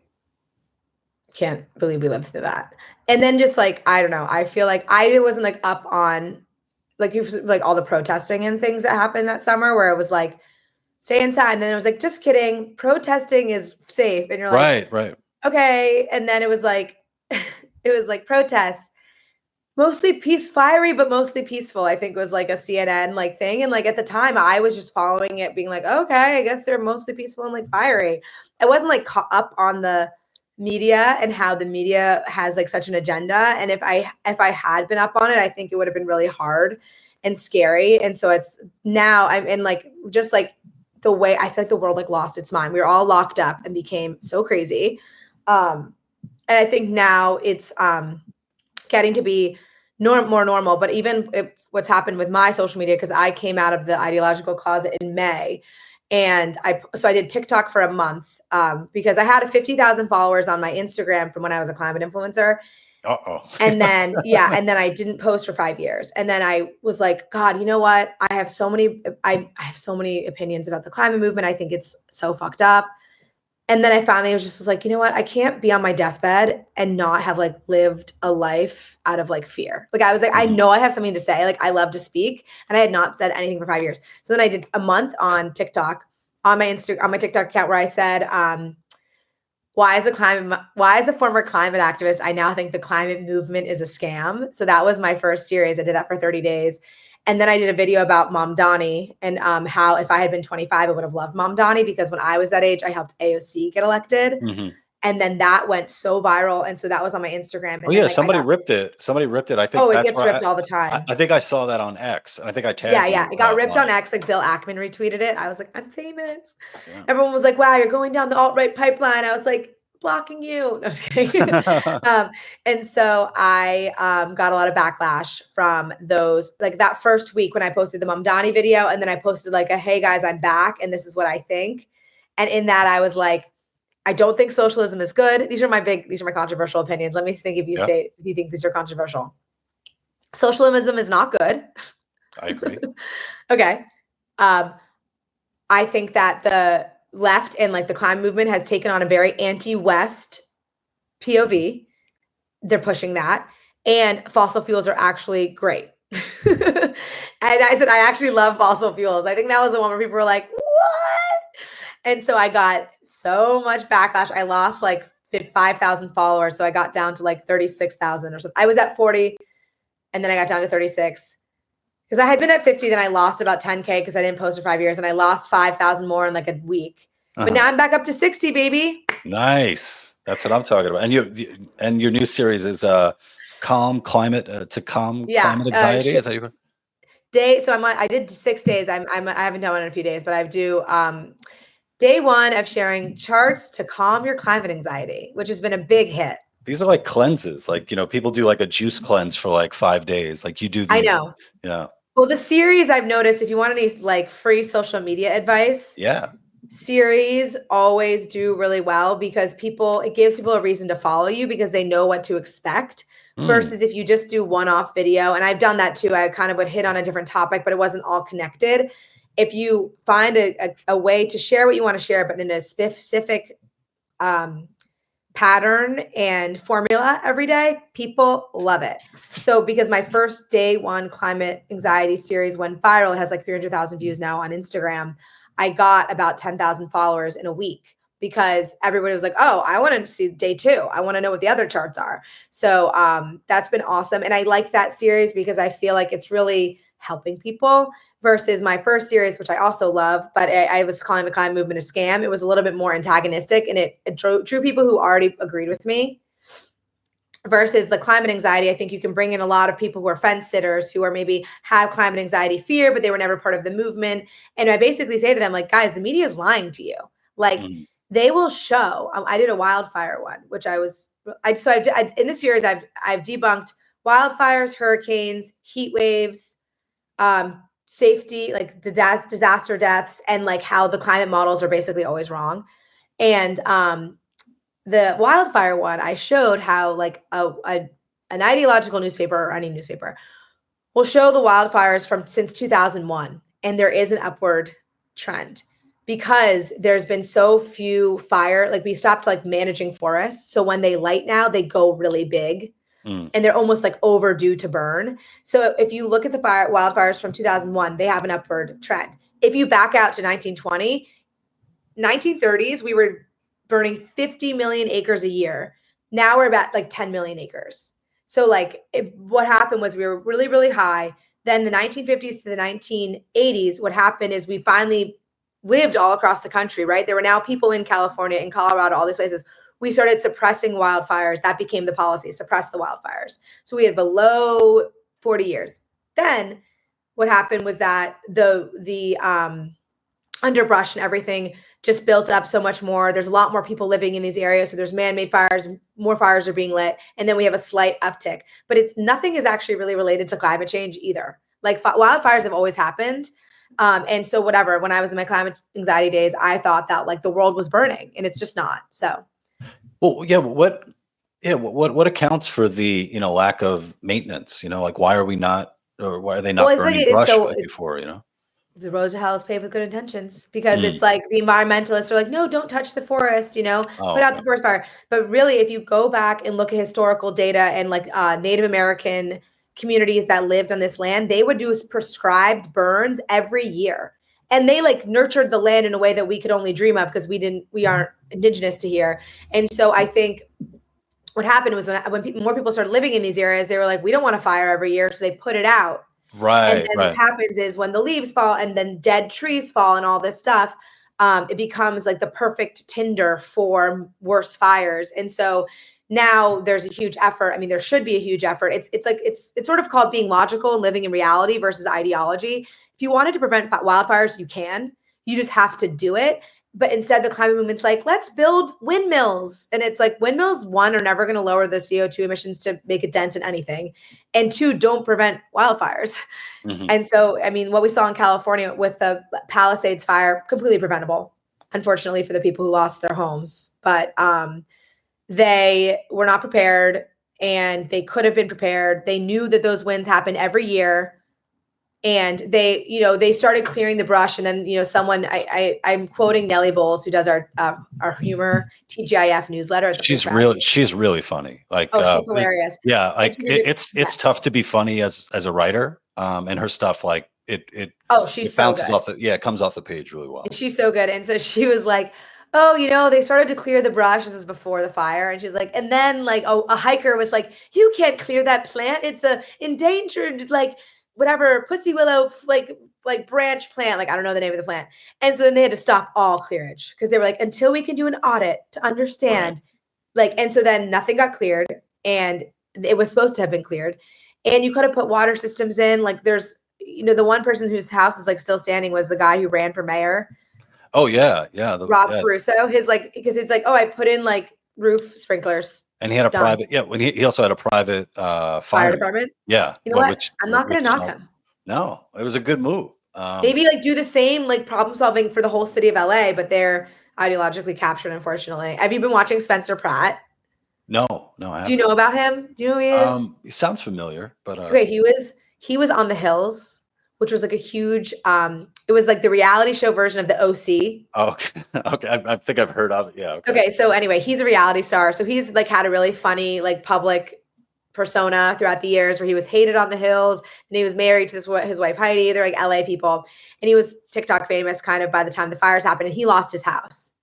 can't believe we lived through that. And then just like, I don't know, I feel like I wasn't like up on like all the protesting and things that happened that summer where it was like, stay inside. And then it was like, just kidding. Protesting is safe. And you're like, right. Okay. And then it was like protests, mostly fiery, but mostly peaceful. I think it was like a CNN like thing. And like at the time I was just following it being like, okay, I guess they're mostly peaceful and like fiery. I wasn't like caught up on the media and how the media has like such an agenda. And if I had been up on it, I think it would have been really hard and scary. And so it's now I'm in like, just like the way I feel like the world like lost its mind. We were all locked up and became so crazy. And I think now it's getting to be more normal, but even what's happened with my social media, because I came out of the ideological closet in May. And I did TikTok for a month because I had 50,000 followers on my Instagram from when I was a climate influencer. And then, and then I didn't post for 5 years. And then I was like, God, you know what? I have so many opinions about the climate movement. I think it's so fucked up. And then I finally was like, you know what? I can't be on my deathbed and not have like lived a life out of like fear. Like I was like, I know I have something to say. Like I love to speak, and I had not said anything for 5 years. So then I did a month on TikTok on my TikTok account where I said, why as a former climate activist, I now think the climate movement is a scam. So that was my first series. I did that for 30 days. And then I did a video about Mom Donnie and how if I had been 25, I would have loved Mom Donnie, because when I was that age, I helped AOC get elected. And then that went so viral. And so that was on my Instagram. And somebody ripped it. I think it gets ripped all the time. I think I saw that on X. And I think I tagged you. It got ripped on X. Like Bill Ackman retweeted it. I was like, I'm famous. Yeah. Everyone was like, wow, you're going down the alt-right pipeline. I was like, blocking you. No, just kidding. And so I got a lot of backlash from those, like that first week when I posted the Mom Donnie video, and then I posted like hey guys, I'm back and this is what I think. And in that I was like, I don't think socialism is good. These are my controversial opinions. Let me think if you think these are controversial. Socialism is not good. I agree. Okay. I think that the left and like the climate movement has taken on a very anti-West POV. They're pushing that. And fossil fuels are actually great. And I said, I actually love fossil fuels. I think that was the one where people were like, what? And so I got so much backlash. I lost like 5,000 followers. So I got down to like 36,000 or something. I was at 40 and then I got down to 36. Because I had been at 50, then I lost about 10K because I didn't post for 5 years, and I lost 5,000 more in like a week. But now I'm back up to 60, baby. Nice. That's what I'm talking about. And your new series is calm climate climate anxiety. Is that your day? So I did 6 days. I haven't done one in a few days, but I do day one of sharing charts to calm your climate anxiety, which has been a big hit. These are like cleanses. Like, people do like a juice cleanse for like 5 days. Like you do these. I know. Yeah. Well, the series I've noticed, if you want any like free social media advice, series always do really well because it gives people a reason to follow you because they know what to expect versus if you just do one-off video. And I've done that too. I kind of would hit on a different topic, but it wasn't all connected. If you find a way to share what you want to share, but in a specific pattern and formula every day, people love it. So because my first day one climate anxiety series went viral, it has like 300,000 views now on Instagram. I got about 10,000 followers in a week because everybody was like, oh, I want to see day two. I want to know what the other charts are. So that's been awesome. And I like that series because I feel like it's really helping people, versus my first series, which I also love, but I was calling the climate movement a scam. It was a little bit more antagonistic, and it drew people who already agreed with me. Versus the climate anxiety, I think you can bring in a lot of people who are fence sitters, who are maybe have climate anxiety fear, but they were never part of the movement. And I basically say to them, like, guys, the media is lying to you. Like, they will show. I did a wildfire one, which in this series I've debunked wildfires, hurricanes, heat waves, safety, like disaster deaths, and like how the climate models are basically always wrong. And the wildfire one, I showed how like an ideological newspaper, or any newspaper, will show the wildfires from since 2001, and there is an upward trend because there's been so few fire. Like, we stopped like managing forests, so when they light now, they go really big, and they're almost like overdue to burn. So if you look at the wildfires from 2001, they have an upward trend. If you back out to 1920, 1930s, we were burning 50 million acres a year. Now we're about like 10 million acres. So like what happened was we were really, really high. Then the 1950s to the 1980s, what happened is we finally lived all across the country, right? There were now people in California, in Colorado, all these places. We started suppressing wildfires. That became the policy, suppress the wildfires. So we had below 40 years. Then what happened was that the underbrush and everything just built up so much more. There's a lot more people living in these areas. So there's man-made fires, more fires are being lit. And then we have a slight uptick, but nothing is actually really related to climate change either. Like wildfires have always happened. And so whatever, when I was in my climate anxiety days, I thought that like the world was burning, and it's just not. So. Well, yeah. What accounts for the, lack of maintenance? Like, why are we not, or why are they not burning brush like before, The road to hell is paved with good intentions, because it's like the environmentalists are like, no, don't touch the forest, put out the forest fire. But really, if you go back and look at historical data and like Native American communities that lived on this land, they would do prescribed burns every year. And they like nurtured the land in a way that we could only dream of, because we aren't indigenous to here. And so I think what happened was when more people started living in these areas, they were like, we don't want a fire every year. So they put it out. Right. And then what happens is when the leaves fall and then dead trees fall and all this stuff, it becomes like the perfect tinder for worse fires. And so now there's a huge effort. I mean, there should be a huge effort. It's sort of called being logical and living in reality versus ideology. If you wanted to prevent wildfires, you can. You just have to do it. But instead, the climate movement's like, let's build windmills. And it's like, windmills, one, are never going to lower the CO2 emissions to make a dent in anything. And two, don't prevent wildfires. And so, I mean, what we saw in California with the Palisades fire, completely preventable, unfortunately, for the people who lost their homes. But they were not prepared, and they could have been prepared. They knew that those winds happen every year. And they started clearing the brush, and then someone I'm quoting Nellie Bowles, who does our humor TGIF newsletter. She's really funny. Like, she's hilarious. Like it's tough to be funny as a writer, and her stuff, like it bounces off it comes off the page really well. And she's so good. And so she was like, oh, they started to clear the brush. This is before the fire. And she was like, and then like a hiker was like, you can't clear that plant. It's a endangered like whatever pussy willow like branch plant, like I don't know the name of the plant. And so then they had to stop all clearage, because they were like, until we can do an audit to understand, and so then nothing got cleared, and it was supposed to have been cleared. And you could have put water systems in. Like there's the one person whose house is like still standing was the guy who ran for mayor. Oh yeah, Rob Caruso. His because it's like, I put in like roof sprinklers. And he had a private, when he also had a private fire department. Yeah. You know what? I'm not going to knock him. No, it was a good move. Maybe like do the same like problem solving for the whole city of LA, but they're ideologically captured, unfortunately. Have you been watching Spencer Pratt? No, I haven't. Do you know about him? Do you know who he is? He sounds familiar, but okay, he was on The Hills, which was like a huge it was like the reality show version of the OC. Okay. I think I've heard of it. Yeah. Okay. So anyway, he's a reality star. So he's like had a really funny like public persona throughout the years, where he was hated on The Hills, and he was married to his wife Heidi. They're like LA people, and he was TikTok famous kind of by the time the fires happened, and he lost his house.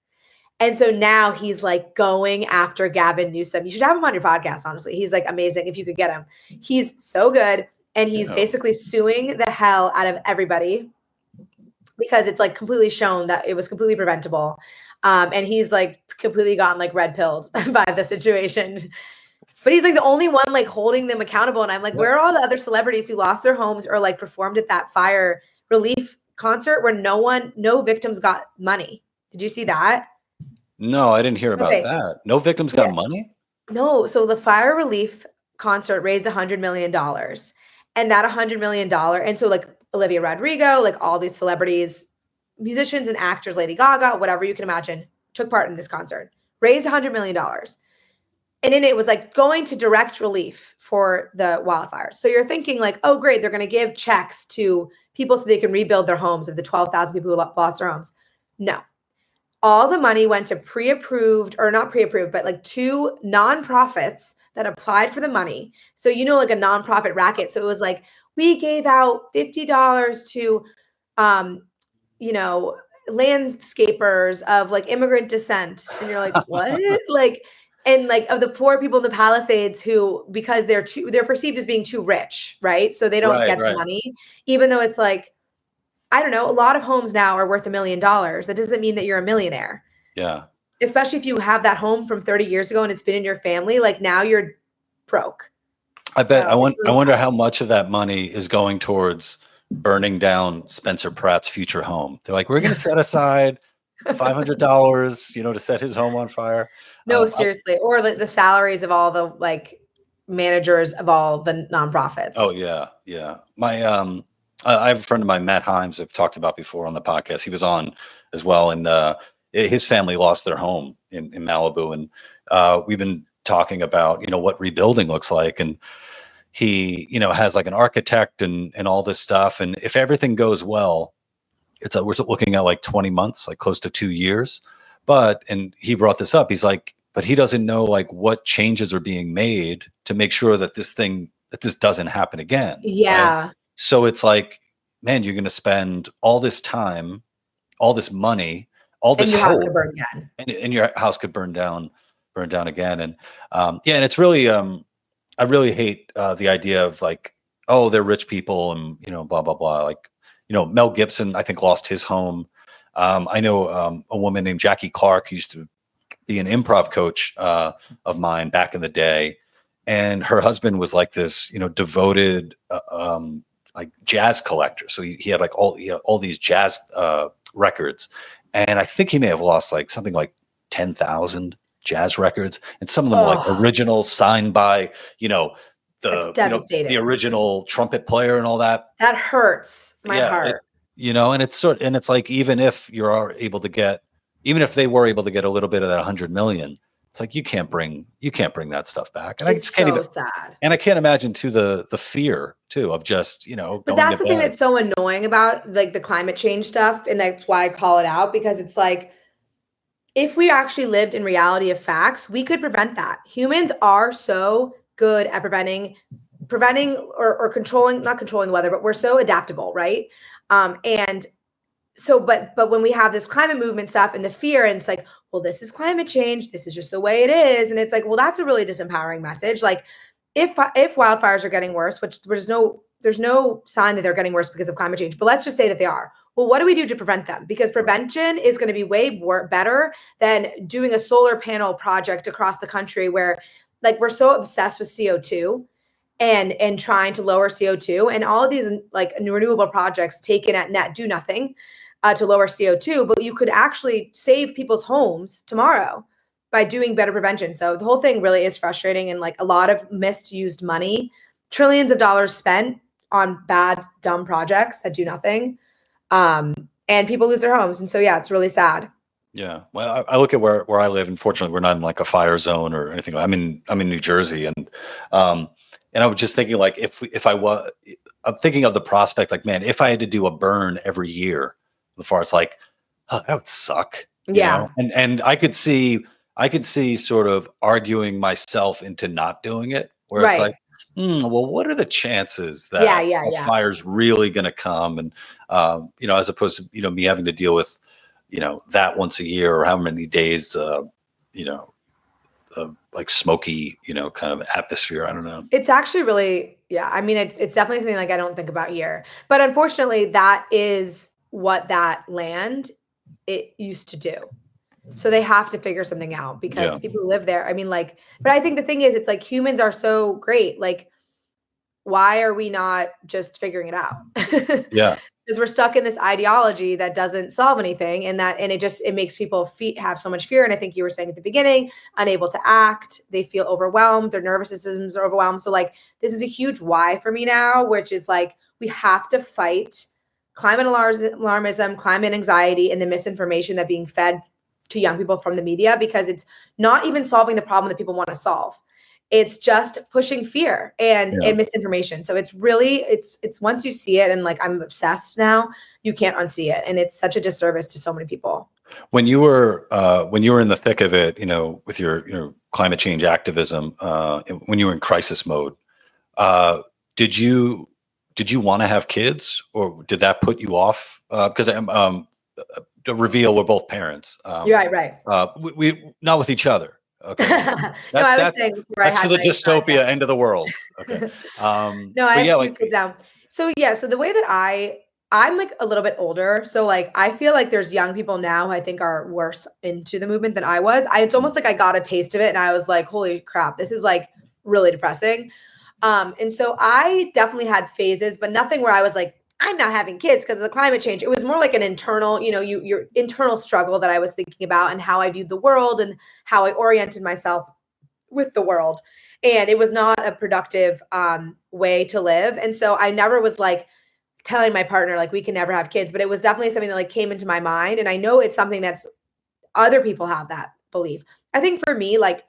And so now he's like going after Gavin Newsom. You should have him on your podcast, honestly. He's like amazing if you could get him. He's so good. and he's basically suing the hell out of everybody because it's like completely shown that it was completely preventable. And he's like completely gotten like red pilled by the situation. But he's like the only one like holding them accountable. And I'm like, where are all the other celebrities who lost their homes or like performed at that fire relief concert where no victims got money? Did you see that? No, I didn't hear about that. No victims got money? No. So the fire relief concert raised $100 million. And that $100 million. And so like Olivia Rodrigo, like all these celebrities, musicians and actors, Lady Gaga, whatever you can imagine, took part in this concert, raised $100 million. And in it was like going to direct relief for the wildfires. So you're thinking like, oh, great, they're going to give checks to people so they can rebuild their homes of the 12,000 people who lost their homes. No. All the money went to pre-approved, or not pre-approved, but like 2 nonprofits that applied for the money. So, you know, like a nonprofit racket. So it was like, we gave out $50 to, you know, landscapers of like immigrant descent. And you're like, what? Like, and like of the poor people in the Palisades who, because they're perceived as being too rich, right? So they don't get the money, even though it's like, I don't know, a lot of homes now are worth $1 million. That doesn't mean that you're a millionaire. Yeah. Especially if you have that home from 30 years ago and it's been in your family, like now you're broke. I bet. I wonder how much of that money is going towards burning down Spencer Pratt's future home. They're like, we're going to set aside $500, you know, to set his home on fire. No, seriously. Or the salaries of all the like managers of all the nonprofits. Oh yeah. Yeah. I have a friend of mine, Matt Himes, I've talked about before on the podcast. He was on as well. And his family lost their home in Malibu. And we've been talking about, you know, what rebuilding looks like. And he, you know, has like an architect and all this stuff. And if everything goes well, we're looking at like 20 months, like close to 2 years. And he brought this up. He's like, but he doesn't know like what changes are being made to make sure that this doesn't happen again. Yeah. Right? So it's like, man, you're going to spend all this time, all this money, all this hope, house could burn again. And your house could burn down again. And and it's really, I really hate the idea of like, oh, they're rich people and, you know, blah, blah, blah. Like, you know, Mel Gibson, I think, lost his home. I know a woman named Jackie Clark who used to be an improv coach of mine back in the day. And her husband was like this, you know, devoted like jazz collector. So he had like all these jazz records. And I think he may have lost like something like 10,000 jazz records. And some of them were like original, signed by, you know, the original trumpet player and all that. That hurts my heart. You know, and it's like, even if they were able to get a little bit of that 100 million, it's like, you can't bring that stuff back. And I just can't even, sad. And I can't imagine too the fear too of just, you know, but that's the thing that's so annoying about like the climate change stuff. And that's why I call it out, because it's like, if we actually lived in reality of facts, we could prevent that. Humans are so good at preventing or controlling, not controlling the weather, but we're so adaptable, right? And so, but when we have this climate movement stuff and the fear, and it's like, well, this is climate change, this is just the way it is. And it's like, well, that's a really disempowering message. Like if wildfires are getting worse, which there's no sign that they're getting worse because of climate change, but let's just say that they are. Well, what do we do to prevent them? Because prevention is going to be way better than doing a solar panel project across the country where like we're so obsessed with CO2 and trying to lower CO2, and all of these like renewable projects taken at net do nothing to lower CO2, but you could actually save people's homes tomorrow by doing better prevention. So the whole thing really is frustrating, and like a lot of misused money, trillions of dollars spent on bad, dumb projects that do nothing. And people lose their homes. And so, yeah, it's really sad. Yeah. Well, I look at where I live, and fortunately we're not in like a fire zone or anything. I'm in New Jersey. And I was just thinking like, I'm thinking of the prospect, like, man, if I had to do a burn every year, as far as like, oh, that would suck. Yeah. You know? And I could see sort of arguing myself into not doing it, where it's like, well, what are the chances that a fire's really going to come? And, you know, as opposed to, you know, me having to deal with, you know, that once a year or how many days, you know, like smoky, kind of atmosphere. I don't know. It's actually really, yeah. I mean, it's definitely something like I don't think about here, but unfortunately, that is what that land it used to do. So they have to figure something out because people who live there. I mean, like, but I think the thing is, it's like humans are so great. Like, why are we not just figuring it out? Yeah. Because we're stuck in this ideology that doesn't solve anything, and it makes people have so much fear. And I think you were saying at the beginning, unable to act, they feel overwhelmed, their nervous systems are overwhelmed. So like this is a huge why for me now, which is like we have to fight climate alarmism, climate anxiety, and the misinformation that being fed to young people from the media, because it's not even solving the problem that people want to solve. It's just pushing fear and misinformation. So it's really, it's once you see it, and like I'm obsessed now, you can't unsee it. And it's such a disservice to so many people. When you were in the thick of it, with your climate change activism, when you were in crisis mode, did you want to have kids, or did that put you off? Because to reveal, we're both parents. Right. We not with each other. Okay. That's for the dystopia end of the world. Okay. No, I have two kids now. So so the way that I'm like a little bit older. So like, I feel like there's young people now who I think are worse into the movement than I was. It's almost like I got a taste of it and I was like, holy crap, this is like really depressing. And so I definitely had phases, but nothing where I was like, I'm not having kids because of the climate change. It was more like an internal, your internal struggle that I was thinking about, and how I viewed the world and how I oriented myself with the world. And it was not a productive way to live. And so I never was like telling my partner, like, we can never have kids, but it was definitely something that like came into my mind. And I know it's something that's other people have that belief. I think for me, like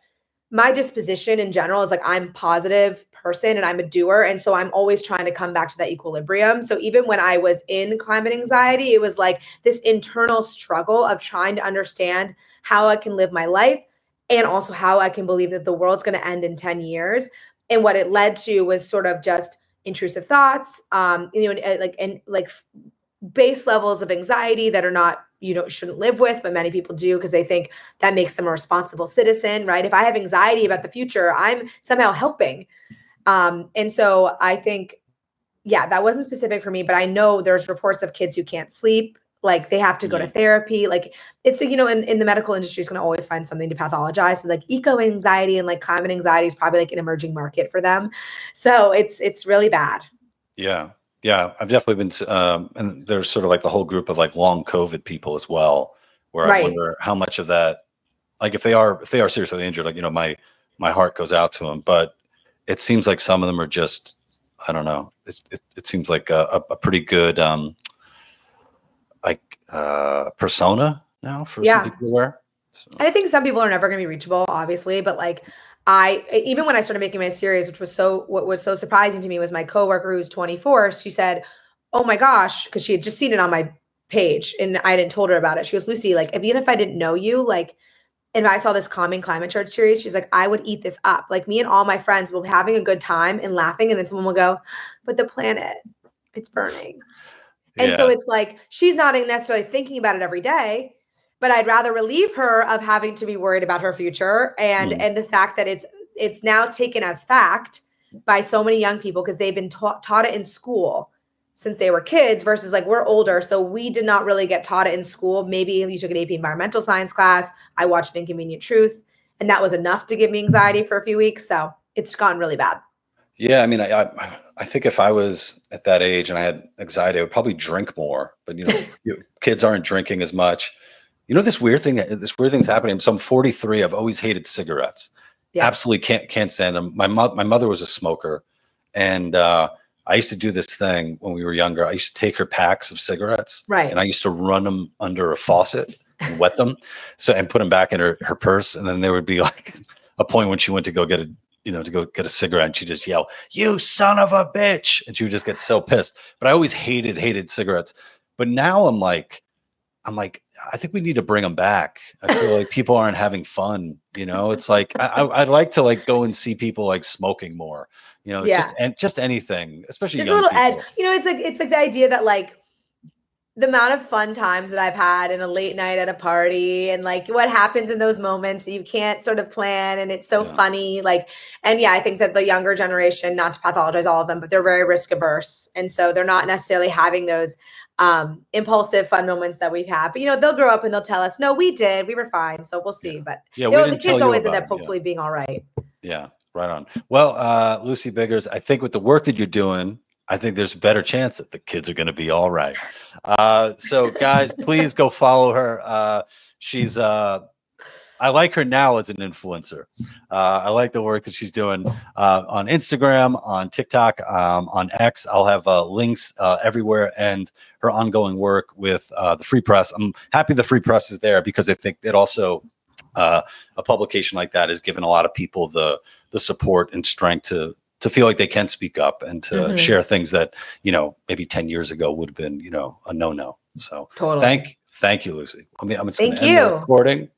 my disposition in general is like, I'm a positive person and I'm a doer. And so I'm always trying to come back to that equilibrium. So even when I was in climate anxiety, it was like this internal struggle of trying to understand how I can live my life, and also how I can believe that the world's going to end in 10 years. And what it led to was sort of just intrusive thoughts, base levels of anxiety that are not, shouldn't live with, but many people do because they think that makes them a responsible citizen, right? If I have anxiety about the future, I'm somehow helping. And so I think, that wasn't specific for me, but I know there's reports of kids who can't sleep, like they have to go to therapy. Like it's, in the medical industry is going to always find something to pathologize. So like eco anxiety and like climate anxiety is probably like an emerging market for them. So it's really bad. Yeah. I've definitely been, and there's sort of like the whole group of like long COVID people as well, where I wonder how much of that, like if they are seriously injured, like, my heart goes out to them, but it seems like some of them are just, I don't know. It seems like a pretty good, persona now for some people to wear. So. And I think some people are never going to be reachable, obviously, but like even when I started making my series, what was so surprising to me was my coworker who's 24. She said, "Oh my gosh," because she had just seen it on my page and I hadn't told her about it. She goes, "Lucy, like even if I didn't know you, like, and I saw this calming climate change series, she's like, I would eat this up. Like me and all my friends will be having a good time and laughing, and then someone will go, but the planet, it's burning." And so it's like she's not necessarily thinking about it every day, but I'd rather relieve her of having to be worried about her future and the fact that it's now taken as fact by so many young people because they've been taught it in school since they were kids, versus like we're older, so we did not really get taught it in school. Maybe you took an AP environmental science class. I watched Inconvenient Truth, and that was enough to give me anxiety for a few weeks. So it's gotten really bad. Yeah, I mean, I think if I was at that age and I had anxiety, I would probably drink more. But kids aren't drinking as much. This weird thing's happening. So I'm 43. I've always hated cigarettes. Yeah. Absolutely can't stand them. My mother was a smoker, and I used to do this thing when we were younger. I used to take her packs of cigarettes, right, and I used to run them under a faucet and wet them, and put them back in her purse. And then there would be like a point when she went to go get a cigarette, and she'd just yell, "You son of a bitch!" And she would just get so pissed. But I always hated cigarettes. But now I'm like, I think we need to bring them back. I feel like people aren't having fun. It's like I'd like to like go and see people like smoking more. Just anything, especially there's young a little people. edge. It's like the idea that like the amount of fun times that I've had in a late night at a party and like what happens in those moments that you can't sort of plan. And it's so funny. Like, and yeah, I think that the younger generation, not to pathologize all of them, but they're very risk averse. And so they're not necessarily having those impulsive fun moments that we've had. But, you know, they'll grow up and they'll tell us, no, we were fine. So we'll see. But yeah, you know, the kids always end up hopefully being all right. Yeah, right on. Well, Lucy Biggers, I think with the work that you're doing, I think there's a better chance that the kids are going to be all right. So guys, please go follow her. She's, I like her now as an influencer. I like the work that she's doing on Instagram, on TikTok, on X. I'll have links everywhere, and her ongoing work with the Free Press. I'm happy the Free Press is there because I think it also, a publication like that has given a lot of people the support and strength to feel like they can speak up and to share things that, you know, maybe 10 years ago would have been, you know, a no-no. So thank you, Lucy. I'm just going to end the recording.